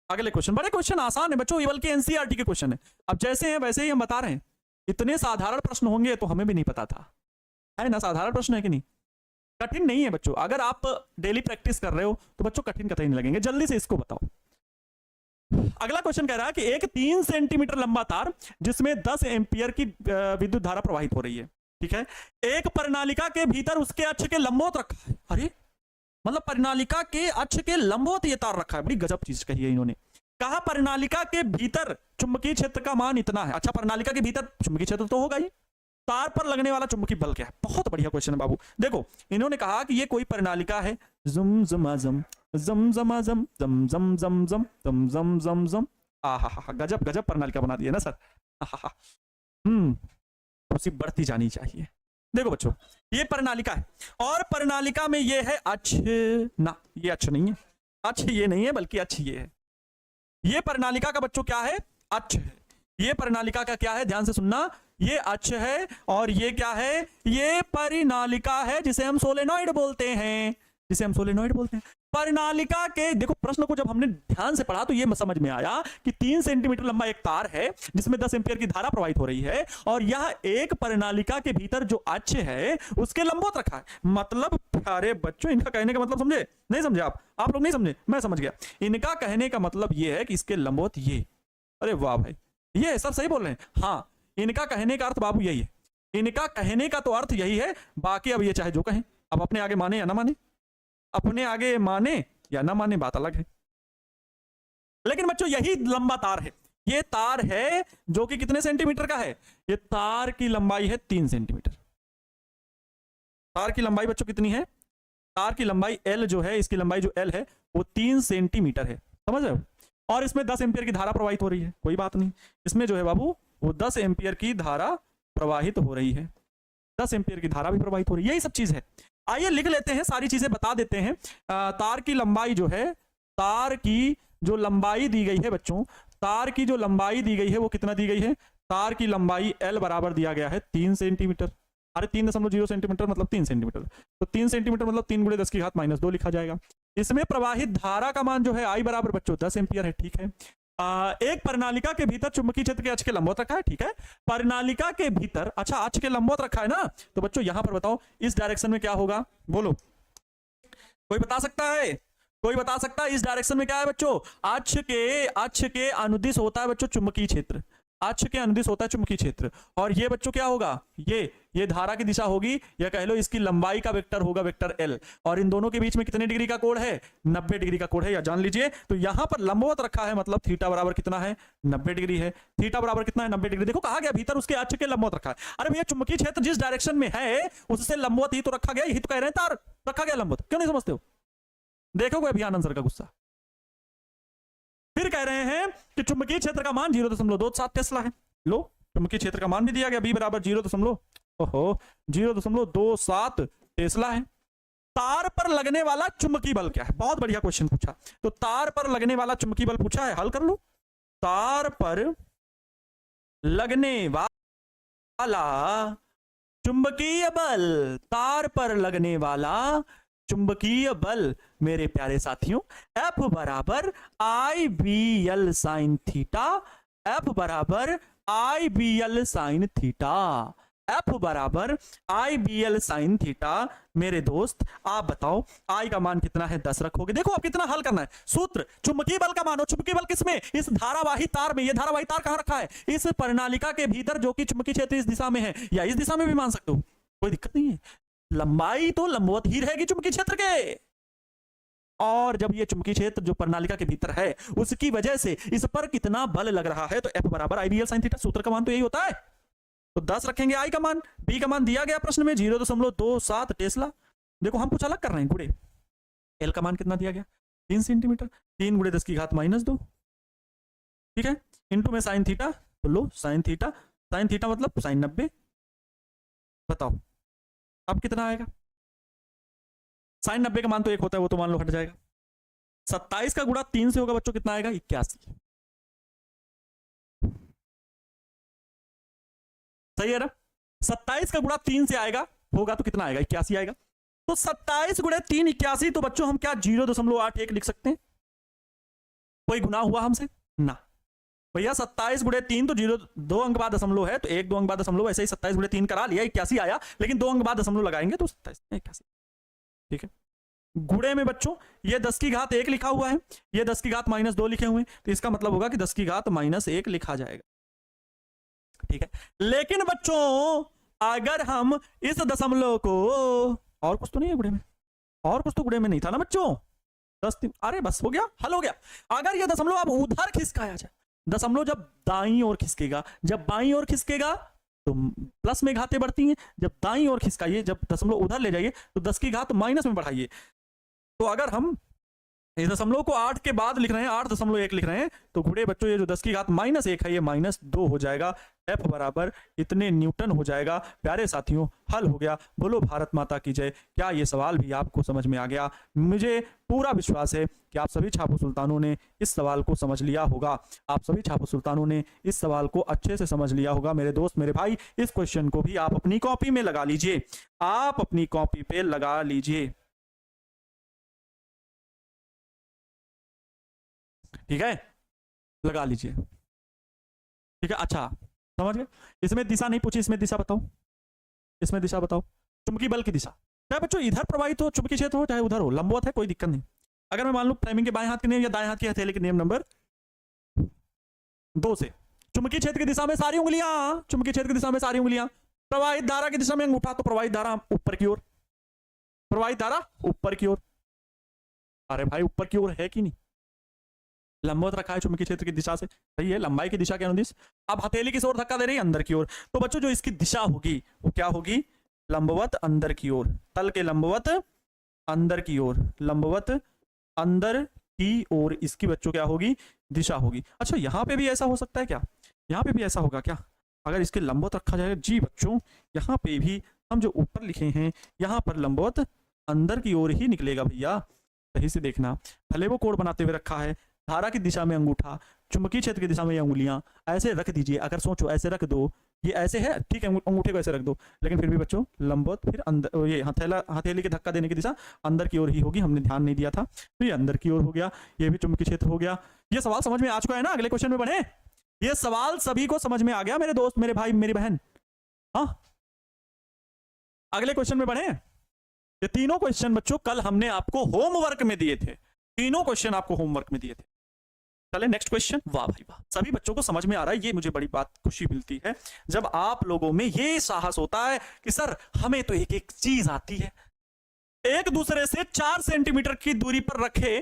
अगले क्वेश्चन। बड़े क्वेश्चन आसान है बच्चों, ये बल्कि एनसीईआरटी के क्वेश्चन है। अब जैसे हैं वैसे ही हम बता रहे हैं। इतने साधारण प्रश्न होंगे तो हमें भी नहीं पता था, है ना? साधारण प्रश्न है कि नहीं? कठिन नहीं है बच्चों। अगर आप डेली प्रैक्टिस कर रहे हो तो बच्चों कठिन कतई नहीं लगेंगे। जल्दी से इसको बताओ। अगला क्वेश्चन कह रहा है कि एक 3 सेंटीमीटर लंबा तार जिसमें 10 एम्पियर की विद्युत धारा प्रवाहित हो रही है, ठीक है, एक परिनालिका के भीतर उसके अक्ष के लंबवत रखा है। अरे मतलब परिनालिका के अक्ष के लंबवत ये तार रखा है। बड़ी गजब चीज कही है इन्होंने। कहा परिनालिका के भीतर चुंबकीय क्षेत्र का मान इतना है। अच्छा, परिनालिका के भीतर चुंबकीय क्षेत्र तो होगा ही, तार पर लगने वाला चुंबकीय बल क्या है? बहुत बढ़िया क्वेश्चन है बाबू। देखो, इन्होंने कहा कि ये कोई परिनालिका है, जुम जमा जम जम जमा जम जम जम जम जम जम जम जम जम। आहा, गजब गजब परिनालिका बना दी है ना सर। आहा, उसी बढ़ती जानी चाहिए। देखो बच्चों, ये परिनालिका है और परिनालिका में ये है अक्ष ना, ये अक्ष नहीं है, अक्ष ये नहीं है, बल्कि अक्ष ये है। ये परिनालिका का बच्चों क्या है? अक्ष है। ये परिनालिका का क्या है? ध्यान से सुनना, ये अक्ष है और ये क्या है? ये परिनालिका है, जिसे हम सोलेनॉइड बोलते हैं, जिसे हम सोलेनॉइड बोलते हैं। परिनालिका के, देखो प्रश्न को जब हमने ध्यान से पढ़ा तो ये समझ में आया कि 3 सेंटीमीटर लंबा एक तार है जिसमें 10 एम्पियर की धारा प्रवाहित हो रही है और यह एक परिनालिका के भीतर जो अक्ष है उसके लंबवत रखा है। मतलब प्यारे बच्चों, इनका कहने का मतलब समझे? नहीं समझे आप लोग नहीं समझे? मैं समझ गया। इनका कहने का मतलब ये है कि इसके लंबवत ये। अरे वाह भाई, ये सब सही बोल रहे हैं। हाँ, इनका कहने का अर्थ बाबू यही है। इनका कहने का तो अर्थ यही है। बाकी अब ये चाहे जो कहें, अब अपने आगे माने या ना माने, अपने आगे माने या ना माने बात अलग है। लेकिन बच्चों यही लंबा तार है। ये तार है जो कि कितने सेंटीमीटर का है? ये तार की लंबाई है 3 सेंटीमीटर। तार की लंबाई बच्चों कितनी है? तार की लंबाई L जो है, इसकी लंबाई जो L है वो 3 सेंटीमीटर है, समझ रहे हो? और इसमें 10 एम्पियर की धारा प्रवाहित हो रही है। कोई बात नहीं, इसमें जो है बाबू वो 10 एम्पियर की धारा प्रवाहित हो रही है, 10 एम्पियर की धारा भी प्रवाहित हो रही है। यही सब चीज है। आइए लिख लेते हैं, सारी चीजें बता देते हैं। तार की लंबाई जो है, तार की जो लंबाई दी गई है बच्चों, तार की जो लंबाई दी गई है वो कितना दी गई है? तार की लंबाई L बराबर दिया गया है 3 सेंटीमीटर। अरे 3.0 सेंटीमीटर मतलब 3 सेंटीमीटर, तो 3 सेंटीमीटर मतलब 3 × 10⁻² लिखा जाएगा। इसमें प्रवाहित धारा का मान जो है I बराबर बच्चों 10 एम्पियर है, ठीक है। एक परिनालिका के भीतर चुंबकीय क्षेत्र के अक्ष के लंबवत रखा है, ठीक है। परिनालिका के भीतर, अच्छा अक्ष के लंबवत रखा है ना, तो बच्चों यहां पर बताओ इस डायरेक्शन में क्या होगा? बोलो, कोई बता सकता है? कोई बता सकता है इस डायरेक्शन में क्या है बच्चों? अक्ष के अनुदिश होता है बच्चों चुंबकीय क्षेत्र, अक्ष के अनुदिश होता है चुंबकीय क्षेत्र। और ये बच्चों क्या होगा? ये धारा की दिशा होगी, या कह लो इसकी लंबाई का वेक्टर होगा, वेक्टर L। और इन दोनों के बीच में कितने डिग्री का कोण है? 90 डिग्री का कोण है, या जान लीजिए। तो यहां पर लंबवत रखा है, मतलब थीटा बराबर कितना है? 90 डिग्री है। थीटा बराबर कितना है? 90 डिग्री। देखो कहा गया भीतर उसके अक्ष के लंबवत रखा है। अरे भैया चुंबकीय क्षेत्र जिस डायरेक्शन में है उससे लंबवत ही तो रखा गया, यही तो कह रहे हैं तार रखा गया लंबवत। क्यों नहीं समझते हो? देखो कोई अभियानंद सर का गुस्सा। फिर कह रहे हैं कि चुंबकीय क्षेत्र का मान 0.27 टेस्ला है। लो, चुंबकीय क्षेत्र का मान भी दिया गया, बी बराबर 0.27 टेस्ला है। तार पर लगने वाला चुंबकीय बल क्या है? बहुत बढ़िया क्वेश्चन पूछा। तो तार पर लगने वाला चुंबकीय बल पूछा है, हल कर लो। तार पर लगने वाला चुंबकीय बल, तार पर लगने वाला चुंबकीय बल मेरे प्यारे साथियों, F बराबर I B L sine theta, F बराबर I B L sine theta, F बराबर I B L sine theta. मेरे दोस्त आप बताओ I का मान कितना है? 10 रखोगे। देखो अब कितना हल करना है। सूत्र चुंबकीय बल का मान, और चुंबकीय बल किसमें? इस धारावाही तार में। ये धारावाही तार कहां रखा है? इस प्रणालिका के भीतर, जो कि चुंबकीय क्षेत्र इस दिशा में है, या इस दिशा में भी मान सकते हो, कोई दिक्कत नहीं है। लंबाई तो लंबवत ही रहेगी चुंबकीय क्षेत्र के, और जब ये चुंबकीय क्षेत्र जो प्रणालिका के भीतर है उसकी वजह से इस पर कितना बल लग रहा है, तो F बराबर I B L sine theta. सूत्र का मान तो यही होता है। तो 10 रखेंगे आई का मान, बी का मान दिया गया प्रश्न में 0.27 टेस्ला। देखो हम कुछ अलग कर रहे हैं, गुड़े। एल का मान कितना दिया गया? 3 सेंटीमीटर, 3 × 10 की घात -2, ठीक है, इंटू में साइन थीटा। तो लो साइन थीटा, साइन थीटा मतलब साइन 90। बताओ अब कितना आएगा? साइन 90 का मान तो 1 होता है, वो तो मान लो हट जाएगा। 27 का गुणा 3 से होगा बच्चों, कितना आएगा? 81। सही है ना? 27 का गुणा 3 से आएगा, होगा तो कितना आएगा? 81 आएगा। तो 27 × 3 81। तो बच्चों हम क्या 0.81 लिख सकते हैं? कोई गुना हुआ हमसे ना भैया। 27 × 3 तो 2 अंक बाद दशमलव है, तो 1 2 अंक बाद दशमलव, ऐसे ही 27 × 3 करा लिया, 81 आया, लेकिन 2 अंक बाद दशमलव लगाएंगे तो 27 81, ठीक है। गुणे में बच्चों ये 10 की घात 1 लिखा हुआ है, ये 10 की घात -2 लिखे हुए हैं, तो इसका मतलब होगा कि 10 की घात -1 लिखा जाएगा, ठीक है। लेकिन बच्चों अगर हम इस दशमलव को, और कुछ तो नहीं है गुणे में, और कुछ तो गुणे में नहीं था ना बच्चों, 10 3, अरे बस हो गया, हल हो गया। अगर ये दशमलव अब उधर खिसकाया जाए, दशमलव जब दाईं ओर खिसकेगा, जब बाईं ओर खिसकेगा तो प्लस में घातें बढ़ती हैं, जब दाईं ओर खिसकाइए, जब दशमलव उधर ले जाइए तो 10 की घात माइनस में बढ़ाइए। तो अगर हम इस दशमलव को 8 के बाद लिख रहे हैं, 8.1 लिख रहे हैं, तो गुणे बच्चों ये जो 10 की घात -1 है, ये -2 हो जाएगा। F बराबर इतने न्यूटन हो जाएगा। प्यारे साथियों हल हो गया। बोलो भारत माता की जय। क्या ये सवाल भी आपको समझ में आ गया? मुझे पूरा विश्वास है कि आप सभी छापू सुल्तानों ने इस सवाल को समझ लिया होगा। आप सभी छापू सुल्तानों ने इस सवाल को अच्छे से समझ लिया होगा। मेरे दोस्त, मेरे भाई, इस क्वेश्चन को भी आप अपनी कॉपी में लगा लीजिए, आप अपनी कॉपी पे लगा लीजिए, ठीक है, लगा लीजिए, ठीक है। अच्छा समझ गए? इसमें दिशा नहीं पूछी, इसमें दिशा बताओ, इसमें दिशा बताओ, चुंबकीय बल की दिशा। क्या बच्चों इधर प्रवाहित हो चुंबकीय क्षेत्र हो, चाहे उधर हो, लंबवत है, कोई दिक्कत नहीं। अगर मैं मान लूं फ्लेमिंग के बाएं हाथ के नियम या दाएं हाथ की हथेली के नियम नंबर 2 से चुंबकीय क्षेत्र की दिशा में सारी उंगलियां, चुंबकीय क्षेत्र की दिशा में सारी उंगलियां, प्रवाहित धारा की दिशा में अंगूठा, तो प्रवाहित धारा ऊपर की ओर, प्रवाहित धारा ऊपर की ओर। अरे भाई ऊपर की ओर है कि नहीं? लंबवत रखा है चुंबकीय क्षेत्र की दिशा से, सही है, लंबाई की दिशा के अनुदिश। अब हथेली किस ओर धक्का दे रही है? अंदर की ओर। तो बच्चों जो इसकी दिशा होगी वो क्या होगी? लंबवत अंदर की ओर, तल के लंबवत अंदर की ओर, लंबवत अंदर की ओर इसकी बच्चों क्या होगी? दिशा होगी। अच्छा यहाँ पे भी ऐसा हो सकता है क्या? यहाँ पे भी ऐसा होगा क्या अगर इसके लंबवत रखा जाए? जी बच्चों यहाँ पे भी हम जो ऊपर लिखे हैं यहाँ पर लंबवत अंदर की ओर ही निकलेगा भैया, सही से देखना। भले वो कोण बनाते हुए रखा है, धारा की दिशा में अंगूठा, चुंबकीय क्षेत्र की दिशा में ये उंगलियां, ऐसे रख दीजिए। अगर सोचो ऐसे रख दो, ये ऐसे है, ठीक है, अंगूठे को ऐसे रख दो, लेकिन फिर भी बच्चों लंबवत, फिर अंदर, ये हथेली के धक्का देने की दिशा अंदर की ओर ही होगी, हमने ध्यान नहीं दिया था, तो ये अंदर की ओर हो गया, ये भी चुंबकीय क्षेत्र हो गया। ये सवाल समझ में आ चुका है ना? अगले क्वेश्चन में बढ़े। ये सवाल सभी को समझ में आ गया मेरे दोस्त, मेरे भाई, मेरी बहन? हाँ, अगले क्वेश्चन में बढ़े। ये तीनों क्वेश्चन बच्चों कल हमने आपको होमवर्क में दिए थे, तीनों क्वेश्चन आपको होमवर्क में दिए थे। चले नेक्स्ट क्वेश्चन। वाह भाई वाह, सभी बच्चों को समझ में आ रहा है, ये मुझे बड़ी बात खुशी मिलती है जब आप लोगों में ये साहस होता है कि सर हमें तो एक एक चीज आती है। एक दूसरे से 4 सेंटीमीटर की दूरी पर रखे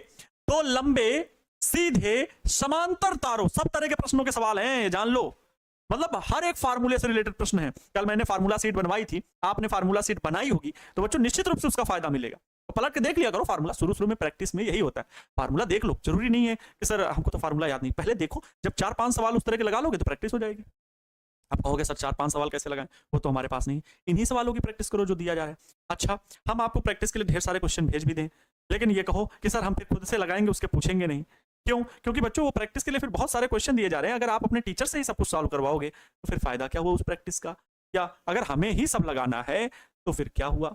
दो लंबे सीधे समांतर तारों, सब तरह के प्रश्नों के सवाल हैं, जान लो। मतलब हर एक फार्मूले से रिलेटेड प्रश्न है। कल मैंने फार्मूला सीट बनवाई थी, आपने फार्मूला सीट बनाई होगी, तो बच्चों निश्चित रूप से उसका फायदा मिलेगा। तो पलट के देख लिया करो फार्मूला, शुरू में प्रैक्टिस में यही होता है, फार्मूला देख लो। जरूरी नहीं है कि सर हमको तो फार्मूला याद नहीं, पहले देखो, जब 4-5 सवाल उस तरह के लगा लोगे तो प्रैक्टिस हो जाएगी। आप कहोगे सर 4-5 सवाल कैसे लगाएं, वो तो हमारे पास नहीं, इन्हीं सवालों की प्रैक्टिस करो जो दिया जा रहा है। अच्छा, हम आपको प्रैक्टिस के लिए ढेर सारे क्वेश्चन भेज भी दें, लेकिन ये कहो कि सर हम फिर खुद से लगाएंगे, उसके पूछेंगे नहीं। क्यों? क्योंकि बच्चों वो प्रैक्टिस के लिए फिर बहुत सारे क्वेश्चन दिए जा रहे हैं, अगर आप अपने टीचर से ही सब कुछ सॉल्व करवाओगे तो फिर फायदा क्या हुआ उस प्रैक्टिस का? या अगर हमें ही सब लगाना है तो फिर क्या हुआ,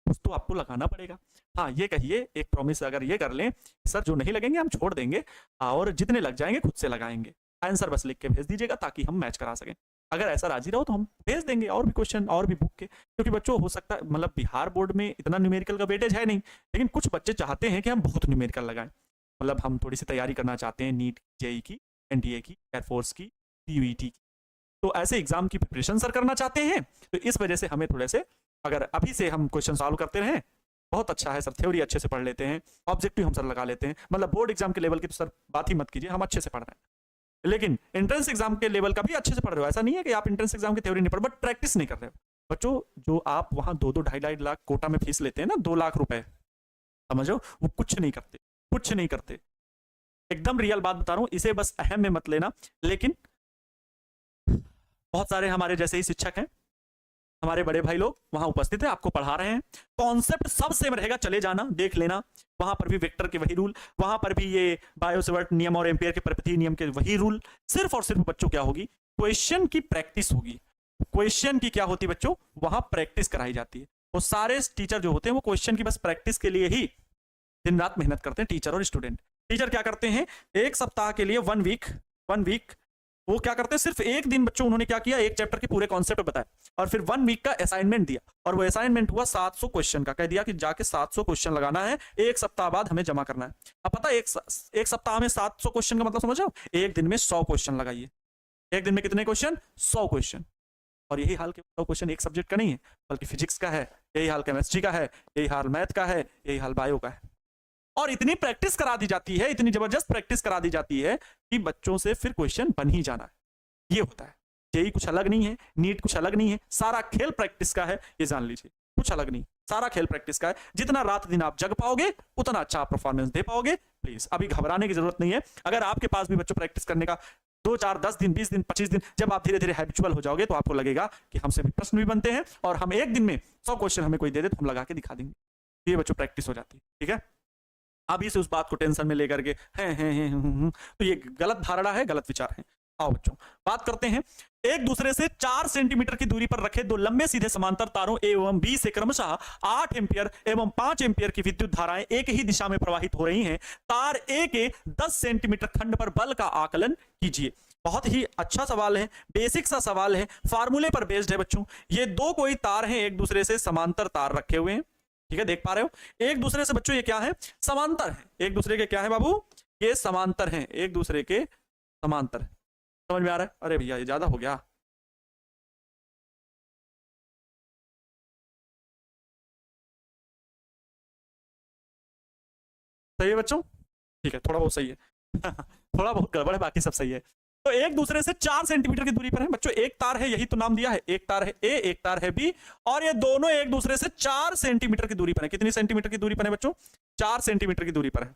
कुछ तो आपको लगाना पड़ेगा। हाँ, ये कहिए, एक प्रॉमिस अगर ये कर लें, सर जो नहीं लगेंगे हम छोड़ देंगे और जितने लग जाएंगे खुद से लगाएंगे, आंसर बस लिख के भेज दीजिएगा ताकि हम मैच करा सकें। अगर ऐसा राजी रहो तो हम भेज देंगे और भी क्वेश्चन और भी बुक के, क्योंकि बच्चों हो सकता है, मतलब बिहार बोर्ड में इतना न्यूमेरिकल का वेटेज है नहीं, लेकिन कुछ बच्चे चाहते हैं कि हम बहुत न्यूमेरिकल लगाएं, मतलब हम थोड़ी सी तैयारी करना चाहते हैं नीट, जेई की, एनडीए की, एयरफोर्स की, टीयूईटी की, तो ऐसे एग्जाम की प्रिपरेशन सर करना चाहते हैं। तो इस वजह से हमें थोड़े से, अगर अभी से हम क्वेश्चन सॉल्व करते रहें बहुत अच्छा है सर, थ्योरी अच्छे से पढ़ लेते हैं, ऑब्जेक्टिव हम सर लगा लेते हैं, मतलब बोर्ड एग्जाम के लेवल की तो सर बात ही मत कीजिए, हम अच्छे से पढ़ रहे हैं, लेकिन एंट्रेंस एग्जाम के लेवल का भी अच्छे से पढ़ रहे हो, ऐसा नहीं है कि आप एंट्रेंस एग्जाम की थ्योरी नहीं पढ़, बट प्रैक्टिस नहीं कर रहे हो। बच्चों जो आप वहां 2-2, 2.5 लाख कोटा में फीस लेते हैं ना, 2 लाख रुपए, समझो, वो कुछ नहीं करते, कुछ नहीं करते, एकदम रियल बात बता रहा हूं, इसे बस अहम में मत लेना। लेकिन बहुत सारे हमारे जैसे ही शिक्षक हैं, हमारे बड़े भाई लोग वहां उपस्थित है, आपको पढ़ा रहे हैं, कॉन्सेप्ट सब सेम रहेगा, चले जाना देख लेना, वहां पर भी वेक्टर के वही रूल, वहां पर भी ये बायो-सेवर्ट नियम और एम्पियर के परिपथीय नियम के वही रूल, सिर्फ और सिर्फ बच्चों क्या होगी, क्वेश्चन की प्रैक्टिस होगी। क्वेश्चन की क्या होती है बच्चों, वहां प्रैक्टिस कराई जाती है। वो सारे टीचर जो होते हैं वो क्वेश्चन की बस प्रैक्टिस के लिए ही दिन रात मेहनत करते हैं, टीचर और स्टूडेंट। टीचर क्या करते हैं, एक सप्ताह के लिए 1 वीक वो क्या करते हैं, सिर्फ एक दिन बच्चों उन्होंने क्या किया, एक चैप्टर के पूरे कॉन्सेप्ट बताए और फिर 1 वीक का असाइनमेंट दिया, और वो असाइनमेंट हुआ 700 क्वेश्चन का, कह दिया कि जाके 700 क्वेश्चन लगाना है, एक सप्ताह बाद हमें जमा करना है। अब पता है एक सप्ताह में 700 क्वेश्चन का मतलब समझ आओ, एक दिन में 100 क्वेश्चन लगाइए, एक दिन में कितने क्वेश्चन, 100 क्वेश्चन। और यही हाल के 100 क्वेश्चन एक सब्जेक्ट का नहीं है, बल्कि फिजिक्स का है, यही हाल केमिस्ट्री का है, यही हाल मैथ का है, यही हाल बायो का है। और इतनी प्रैक्टिस करा दी जाती है, इतनी जबरदस्त प्रैक्टिस करा दी जाती है कि बच्चों से फिर क्वेश्चन बन ही जाना है। ये होता है, जेई कुछ अलग नहीं है, नीट कुछ अलग नहीं है, सारा खेल प्रैक्टिस का है, ये जान लीजिए, कुछ अलग नहीं, सारा खेल प्रैक्टिस का है। जितना रात दिन आप जग पाओगे उतना अच्छा परफॉर्मेंस दे पाओगे। प्लीज अभी घबराने की जरूरत नहीं है, अगर आपके पास भी बच्चों प्रैक्टिस करने का 2, 4, 10 दिन, 20 दिन, 25 दिन, जब आप धीरे धीरे हैबिचुअल हो जाओगे तो आपको लगेगा कि हमसे भी प्रश्न भी बनते हैं, और हम एक दिन में 100 क्वेश्चन हमें कोई दे दे तो हम लगा के दिखा देंगे। ये बच्चों प्रैक्टिस हो जाती है, ठीक है। अभी से उस बात को टेंशन में लेकर के हैं, तो ये गलत धारणा है, गलत विचार है। आओ बच्चों बात करते हैं, एक दूसरे से 4 सेंटीमीटर की दूरी पर रखे 2 लंबे सीधे समांतर तारों ए एवं बी से क्रमशः 8 एम्पियर एवं 5 एम्पियर की विद्युत धाराएं एक ही दिशा में प्रवाहित हो रही हैं। तार ए के 10 सेंटीमीटर खंड पर बल का आकलन कीजिए। बहुत ही अच्छा सवाल है, बेसिक सा सवाल है, फार्मूले पर बेस्ड है बच्चों। ये 2 कोई तार हैं, एक दूसरे से समांतर तार रखे हुए हैं, ठीक है, देख पा रहे हो, एक दूसरे से बच्चों ये क्या है, समांतर है, एक दूसरे के क्या है बाबू, ये समांतर हैं, एक दूसरे के समांतर। समझ में आ रहा है? अरे भैया ये ज्यादा हो गया, सही है बच्चों, ठीक है, थोड़ा बहुत सही है थोड़ा बहुत गड़बड़ है, बाकी सब सही है। तो एक दूसरे से 4 सेंटीमीटर की दूरी पर है बच्चों, एक तार है, यही तो नाम दिया है, एक तार है ए, एक तार है बी, और ये दोनों एक दूसरे से 4 सेंटीमीटर की दूरी पर है। कितनी सेंटीमीटर की दूरी पर है बच्चों, 4 सेंटीमीटर की दूरी पर है।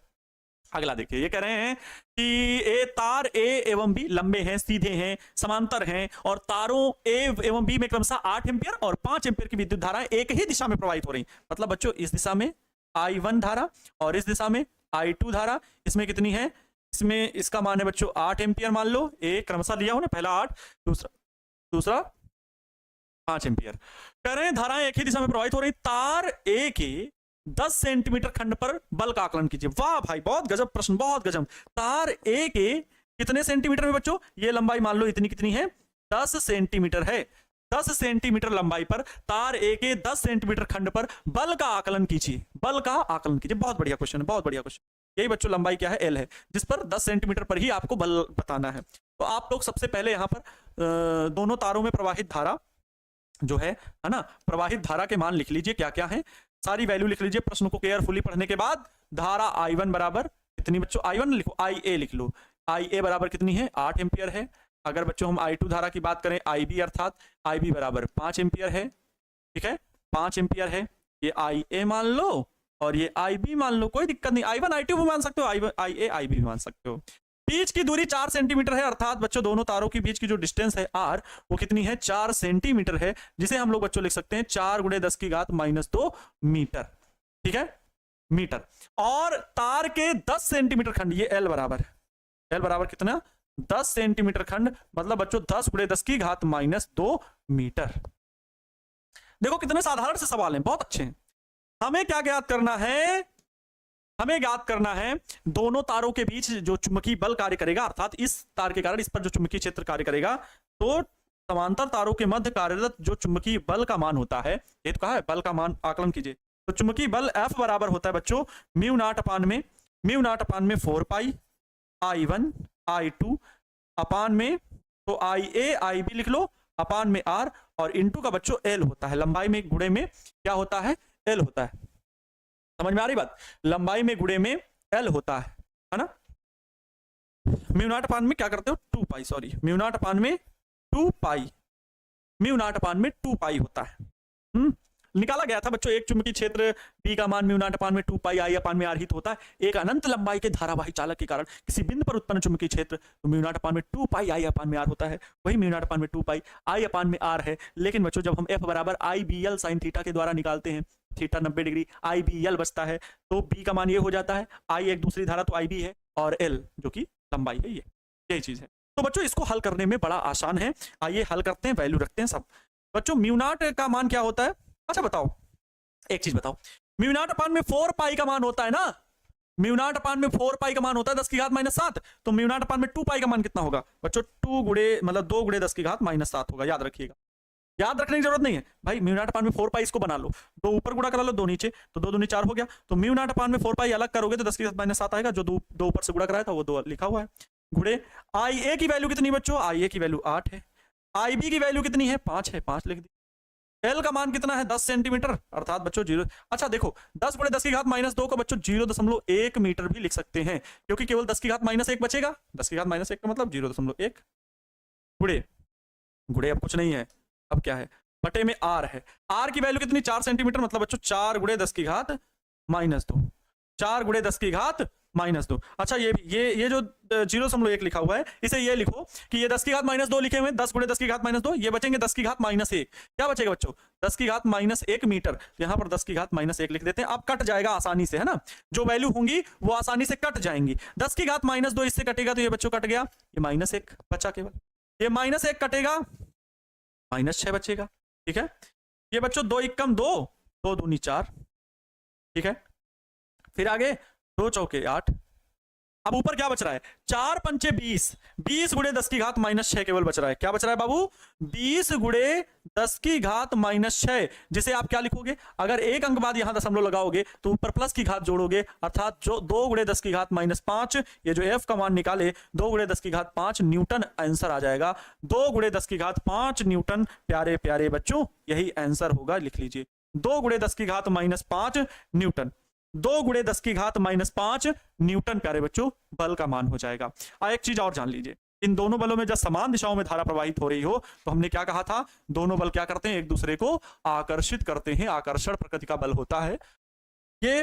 अगला देखिए, ये कह रहे हैं कि ए तार ए एवं बी लंबे हैं, सीधे हैं, समांतर हैं, और तारों ए एवं बी में क्रमशः 8 एम्पियर और 5 एम्पियर की विद्युत धाराएं एक ही दिशा में प्रवाहित हो रही। मतलब बच्चों इस दिशा में I1 धारा और इस दिशा में I2 धारा, इसमें कितनी है, इसमें इसका मान है बच्चों 8 एम्पियर, मान लो ए क्रमशः लिया हो ना, पहला 8, दूसरा 5 एम्पियर। कह रहे हैं धाराएं एक ही दिशा में प्रवाहित हो रही, तार ए के 10 सेंटीमीटर खंड पर बल का आकलन कीजिए। वाह भाई, बहुत गजब प्रश्न, बहुत गजब। तार ए के कितने सेंटीमीटर में बच्चों, ये लंबाई मान लो इतनी कितनी है, 10 सेंटीमीटर है। 10 सेंटीमीटर लंबाई पर तार ए के 10 सेंटीमीटर खंड पर बल का आकलन कीजिए, बल का आकलन कीजिए। बहुत बढ़िया क्वेश्चन है, बहुत बढ़िया क्वेश्चन। यही बच्चों लंबाई क्या है, एल है, जिस पर 10 सेंटीमीटर पर ही आपको बल बताना है। तो आप लोग सबसे पहले यहां पर दोनों तारों में प्रवाहित धारा जो है ना, प्रवाहित धारा के मान लिख लीजिए, क्या क्या है, सारी वैल्यू लिख लीजिए। प्रश्न को केयरफुली पढ़ने के बाद धारा I1 बराबर कितनी बच्चों, I1 लिखो, IA लिख लो, IA बराबर कितनी है, 8 एम्पियर है। अगर बच्चों हम I2 धारा की बात करें, IB अर्थात IB बराबर 5 एम्पियर है, ठीक है, 5 एम्पियर है। ये IA मान लो और ये आई बी मान लो, कोई दिक्कत नहीं, I1 I2 भी मान सकते हो, आई ए आई बी भी मान सकते हो। बीच की दूरी 4 सेंटीमीटर है, अर्थात बच्चों दोनों तारों के बीच की जो डिस्टेंस है r वो कितनी है, 4 सेंटीमीटर है, जिसे हम लोग बच्चों लिख सकते हैं 4 गुणे 10 की घात -2 मीटर। ठीक है, मीटर। और तार के 10 सेंटीमीटर खंड, ये L बराबर है, L बराबर कितना, 10 सेंटीमीटर खंड, मतलब बच्चों 10 गुणे 10 की घात -2 मीटर। देखो कितने साधारण से सवाल हैं, बहुत अच्छे हैं। हमें क्या ज्ञात करना है, हमें ज्ञात करना है दोनों तारों के बीच जो चुंबकीय बल कार्य करेगा, अर्थात इस तार के कारण इस पर जो चुंबकीय क्षेत्र कार्य करेगा, तो समांतर तारों के मध्य कार्यरत जो चुंबकीय बल का मान होता है, ये तो कहा है बल का मान आकलन कीजिए, तो चुंबकीय बल F बराबर होता है बच्चों म्यू नॉट अपान में 4 पाई I1 I2 अपान में, तो IA IB लिख लो, अपान में R, और इनटू का बच्चों L होता है, लंबाई में गुणे में क्या होता है, L होता है। समझ में आ रही बात, लंबाई में गुणे में L होता है ना। म्यू नॉट अपान में क्या करते हो, 2 पाई, सॉरी म्यू नॉट अपान में 2 पाई, म्यू नॉट अपान में 2 पाई होता है। निकाला गया था बच्चों एक चुंबकीय क्षेत्र P का मान म्यू नॉट अपान में 2 पाई I अपान में R ही तो होता है। एक अनंत लंबाई के धारावाही चालक के कारण किसी बिंदु पर उत्पन्न चुंबकीय क्षेत्र तो म्यू नॉट अपान में 2 पाई I अपान में R होता है, वही म्यू नॉट अपान में 2 पाई I अपान में R है। लेकिन बच्चों जब हम F बराबर IBL sin थीटा के द्वारा निकालते हैं, थीटा 90 डिग्री, IBL बचता है, तो B का मान ये हो जाता है, I एक दूसरी धारा तो IB है, और L जो कि लंबाई है, यही चीज है। तो बच्चों इसको हल करने में बड़ा आसान है, आइए हल करते हैं, वैल्यू रखते हैं सब। बच्चों म्यू नॉट का मान क्या होता है, अच्छा बताओ एक चीज बताओ, म्यू नॉट अपान में 4 पाई का मान होता है ना, म्यू नॉट अपान में 4 पाई का मान होता है 10 की घात -7, तो म्यू नॉट अपान में 2 पाई का मान कितना होगा बच्चों, 2 गुणे मतलब 2 गुणे 10 की घात -7 होगा, याद रखिएगा, याद रखने की जरूरत नहीं है भाई। म्यू नॉट अपान में 4 पाई इसको बना लो, 2 ऊपर गुणा करा लो, 2 नीचे, तो 2 दूनी 4 हो गया, तो म्यू नॉट अपान में 4 पाई अलग करोगे तो 10 की घात -7 आएगा, जो 2 ऊपर से गुणा कराया था वो 2 लिखा हुआ है, गुणे IA की वैल्यू कितनी बच्चों, IA की वैल्यू 8 है, IB की वैल्यू कितनी है 5 है, 5 लिख दी। L का मान कितना है 10 सेंटीमीटर, अर्थात बच्चों 0, अच्छा देखो 10 गुणे 10 की घात -2 को बच्चों 0.1 मीटर भी लिख सकते हैं, क्योंकि केवल 10 की घात -1 बचेगा, 10 की घात -1 का मतलब 0.1 गुणे, गुणे अब कुछ नहीं है, अब क्या है बटे में R है, R की वैल्यू कितनी 4 सेंटीमीटर, मतलब बच्चों 4 गुणे 10 की घात -2, 4 गुणे 10 की घात -2। अच्छा ये जो 0.1 लिखा हुआ है, इसे ये लिखो कि ये 10 की घात -2 लिखे हुए हैं, 10 गुणे 10 की घात -2, ये बचेंगे 10 की घात -1, क्या बचेगा बच्चों 10 की घात -1 मीटर, यहाँ पर 10 की घात -1 लिख देते हैं, अब कट जाएगा आसानी से, है ना, जो वैल्यू होंगी वो आसानी से कट जाएंगी, 10 की घात -2 इससे कटेगा तो ये बच्चों कट गया, ये -1 बचा केवल, ये -1 कटेगा, -6 बचेगा, ठीक है, ये बच्चों 2 एकम 2, 2 दूनी 4, ठीक है, फिर आगे 2 चौके 8, अब ऊपर क्या बच रहा है 4 पंचे 20, 20 गुणे 10 की घात -6 केवल बच रहा है, क्या बच रहा है बाबू 20 गुणे 10 की घात -6, जिसे आप क्या लिखोगे, अगर एक अंक बाद यहां दशमलव लगाओगे तो ऊपर प्लस की घात जोड़ोगे, अर्थात जो 2 गुणे 10 की घात -5, ये जो F का मान निकाले 2 गुणे 10 की घात 5 न्यूटन आंसर आ जाएगा, 2 गुणे 10 की घात 5 न्यूटन, प्यारे प्यारे बच्चों यही आंसर होगा, लिख लीजिए 2 गुणे 10 की घात -5 न्यूटन, 2 गुणे 10 की घात -5 न्यूटन प्यारे बच्चों बल का मान हो जाएगा। एक चीज और जान लीजिए, इन दोनों बलों में जब समान दिशाओं में धारा प्रवाहित हो रही हो तो हमने क्या कहा था, दोनों बल क्या करते हैं, एक दूसरे को आकर्षित करते हैं, आकर्षण प्रकृति का बल होता है। ये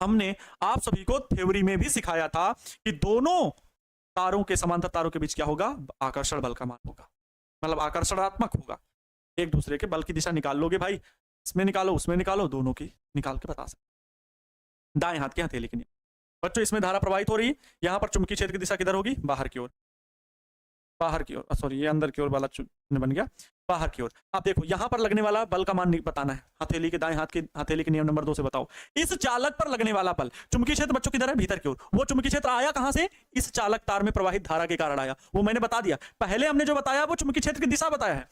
हमने आप सभी को थ्योरी में भी सिखाया था कि दोनों तारों के समांतर तारों के बीच क्या होगा, आकर्षण बल का मान होगा, मतलब आकर्षणात्मक होगा, एक दूसरे के बल की दिशा निकाल लोगे भाई, इसमें निकालो उसमें निकालो, दोनों की निकाल के बता सकते, दाएं हाथ के हथेली के नियम बच्चों, इसमें धारा प्रवाहित हो रही है, यहां पर चुंबकीय क्षेत्र की दिशा किधर होगी, बाहर की ओर, बाहर की ओर, सॉरी ये अंदर की ओर वाला बन गया, बाहर की ओर। अब देखो यहां पर लगने वाला बल का मान बताना है, हथेली के दाएं हाथ के हथेली के नियम नंबर 2 से बताओ, इस चालक पर लगने वाला बल, चुंबकीय क्षेत्र बच्चों किधर है, भीतर की ओर, वो चुंबकीय क्षेत्र आया कहां से, इस चालक तार में प्रवाहित धारा के कारण आया, वो मैंने बता दिया, पहले हमने जो बताया वो चुंबकीय क्षेत्र की दिशा बताया है।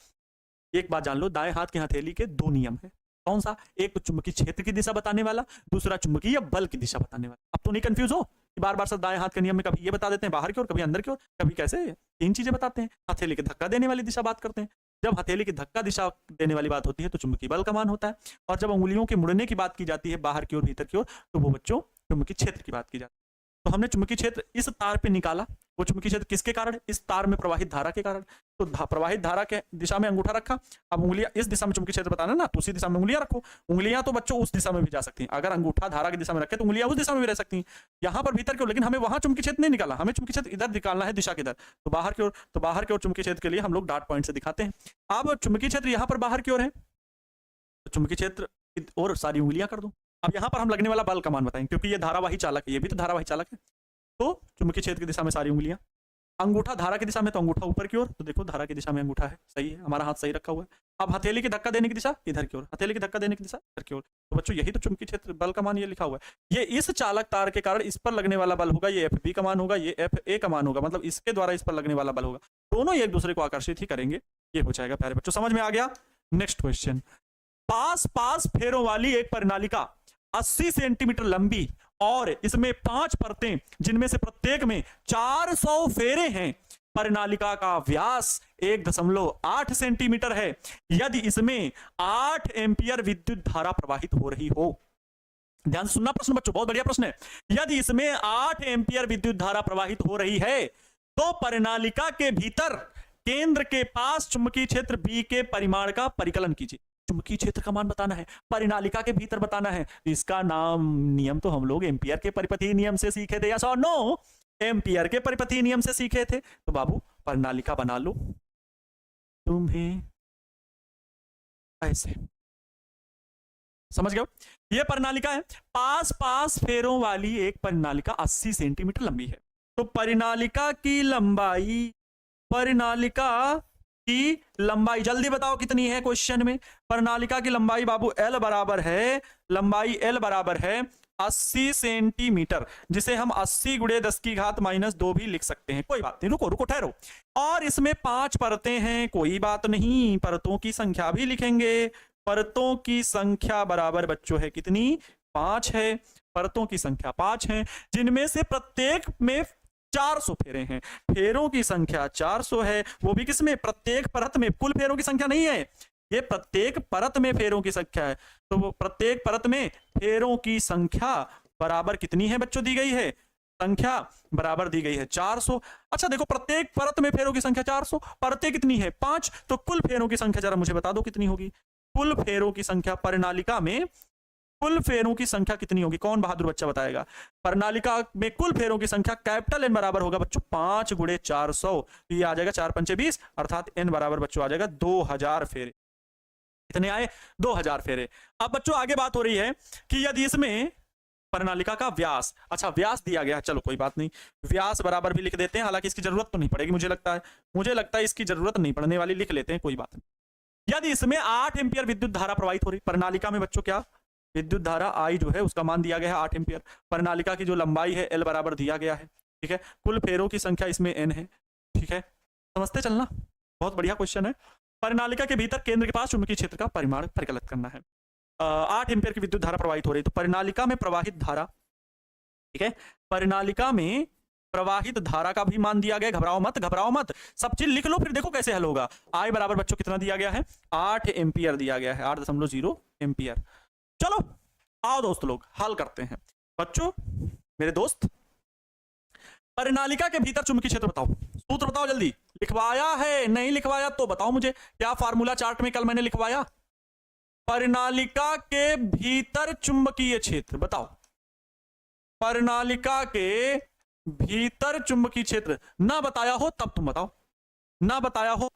एक बात जान लो, दाएं हाथ के हथेली के 2 नियम है, कौन सा, एक तो चुंबकीय क्षेत्र की दिशा बताने वाला, दूसरा चुंबकीय बल की दिशा बताने वाला। अब तो नहीं कंफ्यूज हो कि बार बार सब दाएं हाथ के नियम में कभी ये बता देते हैं बाहर की ओर, कभी अंदर की ओर, कभी कैसे, 3 चीजें बताते हैं, हथेली के धक्का देने वाली दिशा बात करते हैं, जब हथेली की धक्का दिशा देने वाली बात होती है तो चुंबकीय बल का मान होता है, और जब उंगलियों के मुड़ने की बात की जाती है बाहर की ओर भीतर की ओर, तो वो बच्चों चुंबकीय क्षेत्र की बात की जाती है। तो हमने चुंबकीय क्षेत्र इस तार पे निकाला, वो चुंबकीय क्षेत्र किसके कारण? इस तार में प्रवाहित धारा के कारण। तो प्रवाहित धारा के दिशा में अंगूठा रखा, अब उंगलियां इस दिशा में चुंबकीय क्षेत्र बताना ना, तो उसी दिशा में उंगलियां रखो। उंगलियां तो बच्चों उस दिशा में भी जा सकती हैं, अगर अंगूठा धारा की दिशा में रखे तो उंगलियां उस दिशा में भी रह सकती हैं। यहां पर भीतर की ओर, लेकिन हमें वहां चुंबकीय क्षेत्र नहीं निकाला, हमें चुंबकीय क्षेत्र इधर निकालना है, दिशा किधर, तो बाहर की ओर। तो बाहर की ओर चुंबकीय क्षेत्र के लिए हम लोग डॉट पॉइंट से दिखाते हैं। अब चुंबकीय क्षेत्र यहां पर बाहर की ओर है, तो चुंबकीय क्षेत्र और सारी उंगलियां कर दो। अब यहां पर हम लगने वाला बल का मान बताएंगे, क्योंकि ये धारावाही चालक है, ये भी तो धारावाही चालक है। तो चुंबकीय क्षेत्र की दिशा में सारी उंगलियां, अंगूठा धारा की दिशा में, तो अंगूठा ऊपर की ओर, तो देखो धारा की दिशा में अंगूठा है, सही है, हमारा हाथ सही रखा हुआ है। अब हथेली की धक्का देने की दिशा इधर की ओर, हथेली की धक्का देने की दिशा इधर की ओर। तो बच्चों यही तो चुंबकीय क्षेत्र बल का मान ये लिखा हुआ है। ये इस चालक तार के कारण इस पर लगने वाला बल होगा, ये एफ बी का मान होगा, ये एफ ए का मान होगा, मतलब इसके द्वारा इस पर लगने वाला बल होगा। दोनों एक दूसरे को आकर्षित ही करेंगे, ये हो जाएगा प्यारे बच्चों, समझ में आ गया। नेक्स्ट क्वेश्चन, पास पास फेरों वाली एक परिनालिका 80 सेंटीमीटर लंबी और इसमें 5 परतें, जिनमें से प्रत्येक में 400 फेरे हैं। परिनालिका का व्यास 1.8 सेंटीमीटर है। यदि इसमें 8 एम्पियर विद्युत धारा प्रवाहित हो रही हो, ध्यान से सुनना प्रश्न बच्चों, बहुत बढ़िया प्रश्न है। यदि इसमें 8 एम्पियर विद्युत धारा प्रवाहित हो रही है, तो परिनालिका के भीतर केंद्र के पास चुंबकीय क्षेत्र बी के परिमाण का परिकलन कीजिए। चुंबकीय क्षेत्र का मान बताना है, परिनालिका के भीतर बताना है। इसका नाम, नियम तो हम लोग एम्पियर के परिपथीय नियम से सीखे थे, यस और नो? एम्पियर के परिपथीय नियम से सीखे थे। तो बाबू परिनालिका बना लो तुम्हें ऐसे, समझ गए? ये परिनालिका है, पास पास फेरों वाली एक परिनालिका 80 सेंटीमीटर लंबी है। तो परिनालिका की लंबाई, परिनालिका की लंबाई जल्दी बताओ कितनी है क्वेश्चन में? परिनालिका की लंबाई बाबू L बराबर है, लंबाई L बराबर है 80 सेंटीमीटर, जिसे हम 80 × 10⁻² भी लिख सकते हैं। कोई बात नहीं, रुको रुको ठहरो। और इसमें 5 परतें हैं, कोई बात नहीं, परतों की संख्या भी लिखेंगे। परतों की संख्या बराबर बच्चों है कितनी? 5 है। परतों की संख्या 5 है, जिनमें से प्रत्येक में 400 फेरे हैं। फेरों की संख्या 400 है, वो भी किसमें? प्रत्येक परत में। कुल फेरों की संख्या नहीं है ये, प्रत्येक परत में फेरों की संख्या है। तो वो प्रत्येक परत में फेरों की संख्या बराबर कितनी है बच्चों? दी गई है संख्या बराबर दी गई है 400। अच्छा देखो, प्रत्येक परत में फेरों की संख्या 400, परतें कितनी है? 5। तो कुल फेरों की संख्या जरा मुझे बता दो कितनी होगी? कुल फेरों की संख्या परिनालिका में, कुल फेरों की संख्या कितनी होगी? कौन बहादुर बच्चा बताएगा? परिनालिका में कुल फेरों की संख्या कैपिटल N बराबर होगा बच्चों 5 × 400, तो ये आ जाएगा 4 × 5 = 20, अर्थात N बराबर बच्चों आ जाएगा 2000 फेरे। कितने आए? 2000 फेरे। अब बच्चों आगे बात हो रही है कि यदि इसमें परिनालिका का व्यास, अच्छा व्यास दिया गया है, चलो कोई बात नहीं, व्यास बराबर भी लिख देते हैं, हालांकि इसकी जरूरत तो नहीं पड़ेगी, मुझे लगता है इसकी जरूरत नहीं पड़ने वाली, लिख लेते हैं, कोई बात नहीं। यदि इसमें 8 एम्पियर विद्युत धारा प्रवाहित हो रही, परिनालिका में बच्चों क्या विद्युत धारा I जो है उसका मान दिया गया है 8 एम्पियर। परिनालिका की जो लंबाई है L बराबर दिया गया है, ठीक है। कुल फेरों की संख्या इसमें N है, ठीक है, समझते चलना, बहुत बढ़िया क्वेश्चन है। परिनालिका के भीतर केंद्र के पास चुंबकीय क्षेत्र का परिमाण परिकलित करना है। 8 एम्पियर की विद्युत धारा प्रवाहित हो रही है, तो परिनालिका में प्रवाहित धारा, ठीक है, परिनालिका में प्रवाहित धारा का भी मान दिया गया। घबराओ मत, घबराओ मत, सब चीज लिख लो, फिर देखो कैसे हल होगा। I बराबर बच्चों कितना दिया गया है? 8 एम्पियर दिया गया है, 8.0 एम्पियर। चलो आओ दोस्त लोग हल करते हैं। बच्चों मेरे दोस्त, परिनालिका के भीतर चुंबकीय क्षेत्र बताओ, सूत्र बताओ जल्दी। लिखवाया है? नहीं लिखवाया तो बताओ मुझे, क्या फार्मूला चार्ट में कल मैंने लिखवाया? परिनालिका के भीतर चुंबकीय क्षेत्र बताओ, परिनालिका के भीतर चुंबकीय क्षेत्र ना बताया हो तब तुम बताओ, ना बताया हो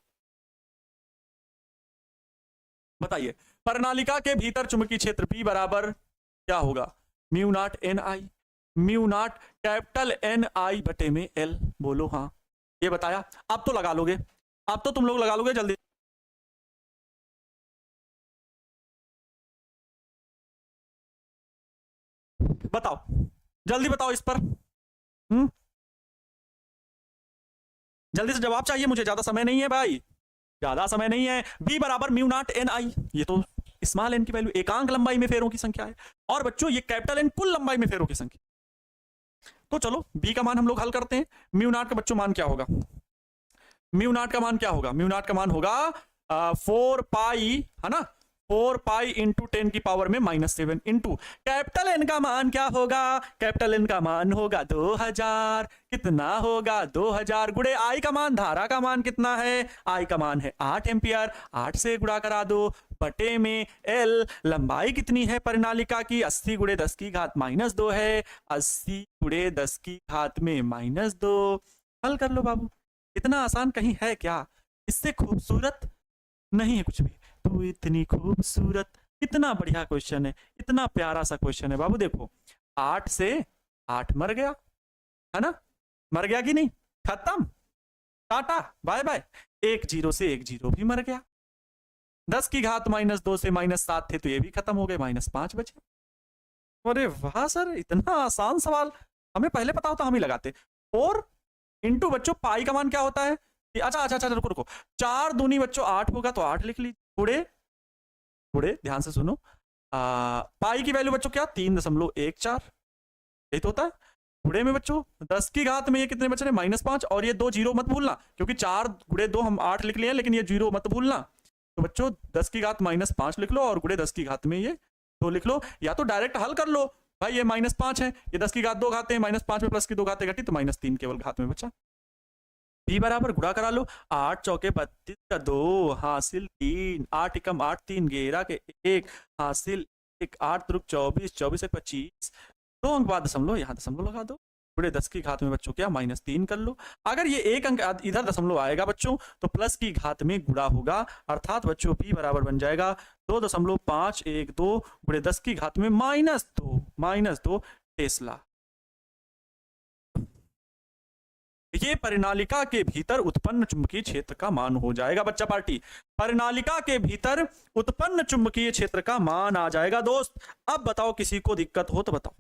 बताइए। परिनालिका के भीतर चुंबकीय क्षेत्र P बराबर क्या होगा? μ0 Ni, μ0 कैपिटल Ni बटे में L। बोलो हाँ, ये बताया। अब तो लगा लोगे, अब तो तुम लोग लगा लोगे जल्दी। बताओ जल्दी बताओ इस पर, जल्दी से जवाब चाहिए मुझे, ज्यादा समय नहीं है भाई, ज्यादा समय नहीं है। B बराबर μ0 Ni, ये तो स्मॉल n की वैल्यू एकांक लंबाई में फेरों की संख्या है, और बच्चों ये कैपिटल N कुल लंबाई में फेरों की संख्या। तो चलो B का मान हम लोग हल करते हैं। μ0 का बच्चों मान क्या होगा? μ0 का मान क्या होगा? μ0 का मान होगा 4 पाई, है ना, 4 पाई इंटू 10 की पावर में -7 इंटू कैपिटल एन का मान क्या होगा? कैपिटल एन का मान होगा 2000। कितना होगा? 2000 गुणे आई का मान, धारा का मान कितना है? आई का मान है 8 एम्पियर। 8 से गुणा करा दो बटे में एल। लंबाई कितनी है परिनालिका की? 80 गुणे 10 की घात -2 है। 80 गुणे 10 की घात में -2। हल कर लो बाबू। इतना आसान कहीं है क्या? इससे खूबसूरत नहीं है कुछ भी। तू इतनी खूबसूरत, इतना बढ़िया क्वेश्चन है, इतना प्यारा सा क्वेश्चन है बाबू। देखो 8 से 8 मर गया, है ना? मर गया कि नहीं? खत्म, टाटा बाय बाय। 1 0 से 1 0 भी मर गया। 10 की घात -2 से -7 थे तो ये भी खत्म हो गए, -5 बचे। अरे वाह सर, इतना आसान सवाल हमें पहले पता होता हम ही लगाते। और इंटू बच्चों पाई का मान क्या होता है? अच्छा अच्छा अच्छा, रुको रुको। 4 दूनी बच्चों 8 होगा तो 8 लिख लीजिए। गुणे गुणे, ध्यान से सुनो। पाई की वैल्यू बच्चों क्या? 3.14, यही तो होता है। गुणे में बच्चों 10 की घात में ये कितने बच रहे? -5। और ये 2 0 मत भूलना, क्योंकि 4 गुणे 2 हम 8 लिख लिए, लेकिन ये 0 मत भूलना। तो बच्चों 10 की घात -5 लिख लो और गुणे 10 की घात में ये 2 लिख लो, या तो डायरेक्ट हल कर लो। भाई ये -5 है, ये 10 की घात 2 घाते हैं, -5 में प्लस की 2 घाते घटी तो -3 केवल घात में बचा। b बराबर गुणा करा लो। 8 चौके 32 का 2 हासिल 3, 8 एकम 8 3 11 के 1 हासिल 1, 8 त्रुक 24, 24 एक 25, 2 अंक बाद दशमलव, यहाँ दशमलव लगा दो। गुणे 10 की घात में बच्चों क्या? -3 कर लो। अगर ये 1 अंक इधर दशमलव आएगा बच्चों तो प्लस की घात में गुणा होगा, अर्थात बच्चों b बराबर बन जाएगा 2.512 गुणे 10 की घात में -2 टेस्ला। ये परिनालिका के भीतर उत्पन्न चुंबकीय क्षेत्र का मान हो जाएगा बच्चा पार्टी। परिनालिका के भीतर उत्पन्न चुंबकीय क्षेत्र का मान आ जाएगा दोस्त। अब बताओ किसी को दिक्कत हो तो बताओ।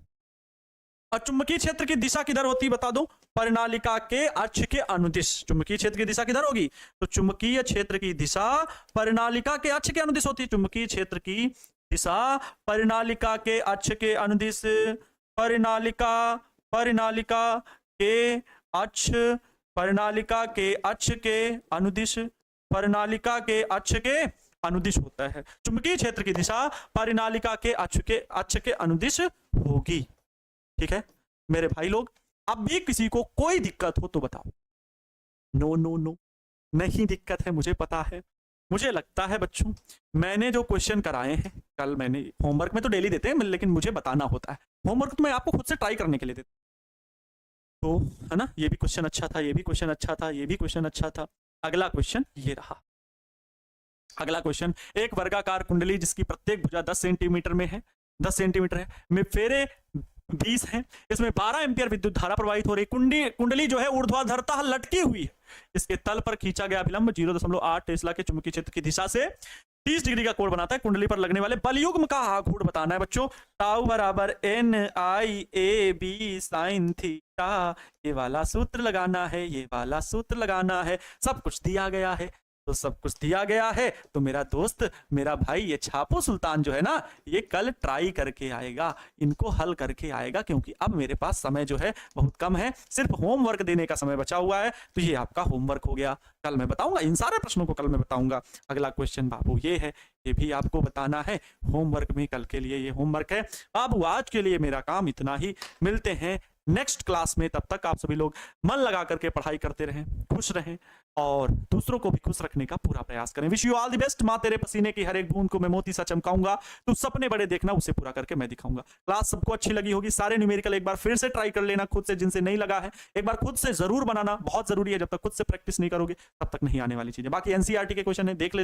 और चुंबकीय क्षेत्र की दिशा किधर होती बता दो? परिनालिका के अक्ष के अनुदिश चुंबकीय क्षेत्र की दिशा किधर होगी? तो चुंबकीय क्षेत्र की दिशा परिनालिका के अक्ष के अनुदिश होती है। चुंबकीय क्षेत्र की दिशा परिनालिका के अक्ष के अनुदिश, परिनालिका के अक्ष, परिनालिका के अक्ष के अनुदिश, परिनालिका के अक्ष के अनुदिश होता है। चुंबकीय क्षेत्र की दिशा परिनालिका के अक्ष के अनुदिश होगी। ठीक है मेरे भाई लोग, अब भी किसी को कोई दिक्कत हो तो बताओ। नो नो नो, नहीं दिक्कत है, मुझे पता है। मुझे लगता है बच्चों मैंने जो क्वेश्चन कराए हैं कल, मैंने होमवर्क में तो डेली देते हैं लेकिन मुझे बताना होता है। होमवर्क तो मैं आपको खुद से ट्राई करने के लिए देता तो, है ना? ये भी क्वेश्चन अच्छा था, ये भी क्वेश्चन अच्छा था, ये भी क्वेश्चन अच्छा था। अगला क्वेश्चन ये रहा। अगला क्वेश्चन, एक वर्गाकार कुंडली जिसकी प्रत्येक भुजा 10 सेंटीमीटर में है, 10 सेंटीमीटर है, में फेरे 20 हैं, इसमें 12 एम्पियर विद्युत धारा प्रवाहित हो रही। कुंडली जो है ऊर्ध्वाधरता लटकी हुई है। इसके तल पर खींचा गया अभिलंब 0.8 टेस्ला के चुंबकीय क्षेत्र की दिशा से 30 डिग्री का कोण बनाता है। कुंडली पर लगने वाले बलयुग्म का आघूर्ण बताना है बच्चों। टाउ बराबर NIAB sin थीटा, ये वाला सूत्र लगाना है, ये वाला सूत्र लगाना है। सब कुछ दिया गया है, तो सब कुछ दिया गया है तो मेरा दोस्त, मेरा भाई, ये छापो सुल्तान जो है ना, ये कल ट्राई करके आएगा, इनको हल करके आएगा, क्योंकि अब मेरे पास समय जो है बहुत कम है, सिर्फ होमवर्क देने का समय बचा हुआ है। तो ये आपका होमवर्क हो गया। कल मैं बताऊंगा इन सारे प्रश्नों को, कल मैं बताऊंगा। अगला क्वेश्चन बाबू ये है, ये भी आपको बताना है होमवर्क में, कल के लिए ये होमवर्क है। अब आज के लिए मेरा काम इतना ही, मिलते हैं नेक्स्ट क्लास में। तब तक आप सभी लोग मन लगा करके पढ़ाई करते रहें, खुश रहें और दूसरों को भी खुश रखने का पूरा प्रयास करें। Wish you all the best. मां तेरे पसीने की हर एक बूंद को मैं मोती सा चमकाऊंगा, तू सपने बड़े देखना, उसे पूरा करके मैं दिखाऊंगा। क्लास सबको अच्छी लगी होगी। सारे न्यूमेरिकल एक बार फिर से ट्राई कर लेना खुद से, जिनसे नहीं लगा है एक बार खुद से जरूर बनाना, बहुत जरूरी है। जब तक खुद से प्रैक्टिस नहीं करोगे तब तक नहीं आने वाली चीजें। बाकी एनसीईआरटी के क्वेश्चन है, देख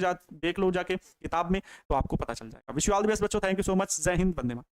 लो जाके किताब में, तो आपको पता चल जाएगा। Wish you all the best बच्चों। Thank you so much. जय हिंद, वंदे मातरम।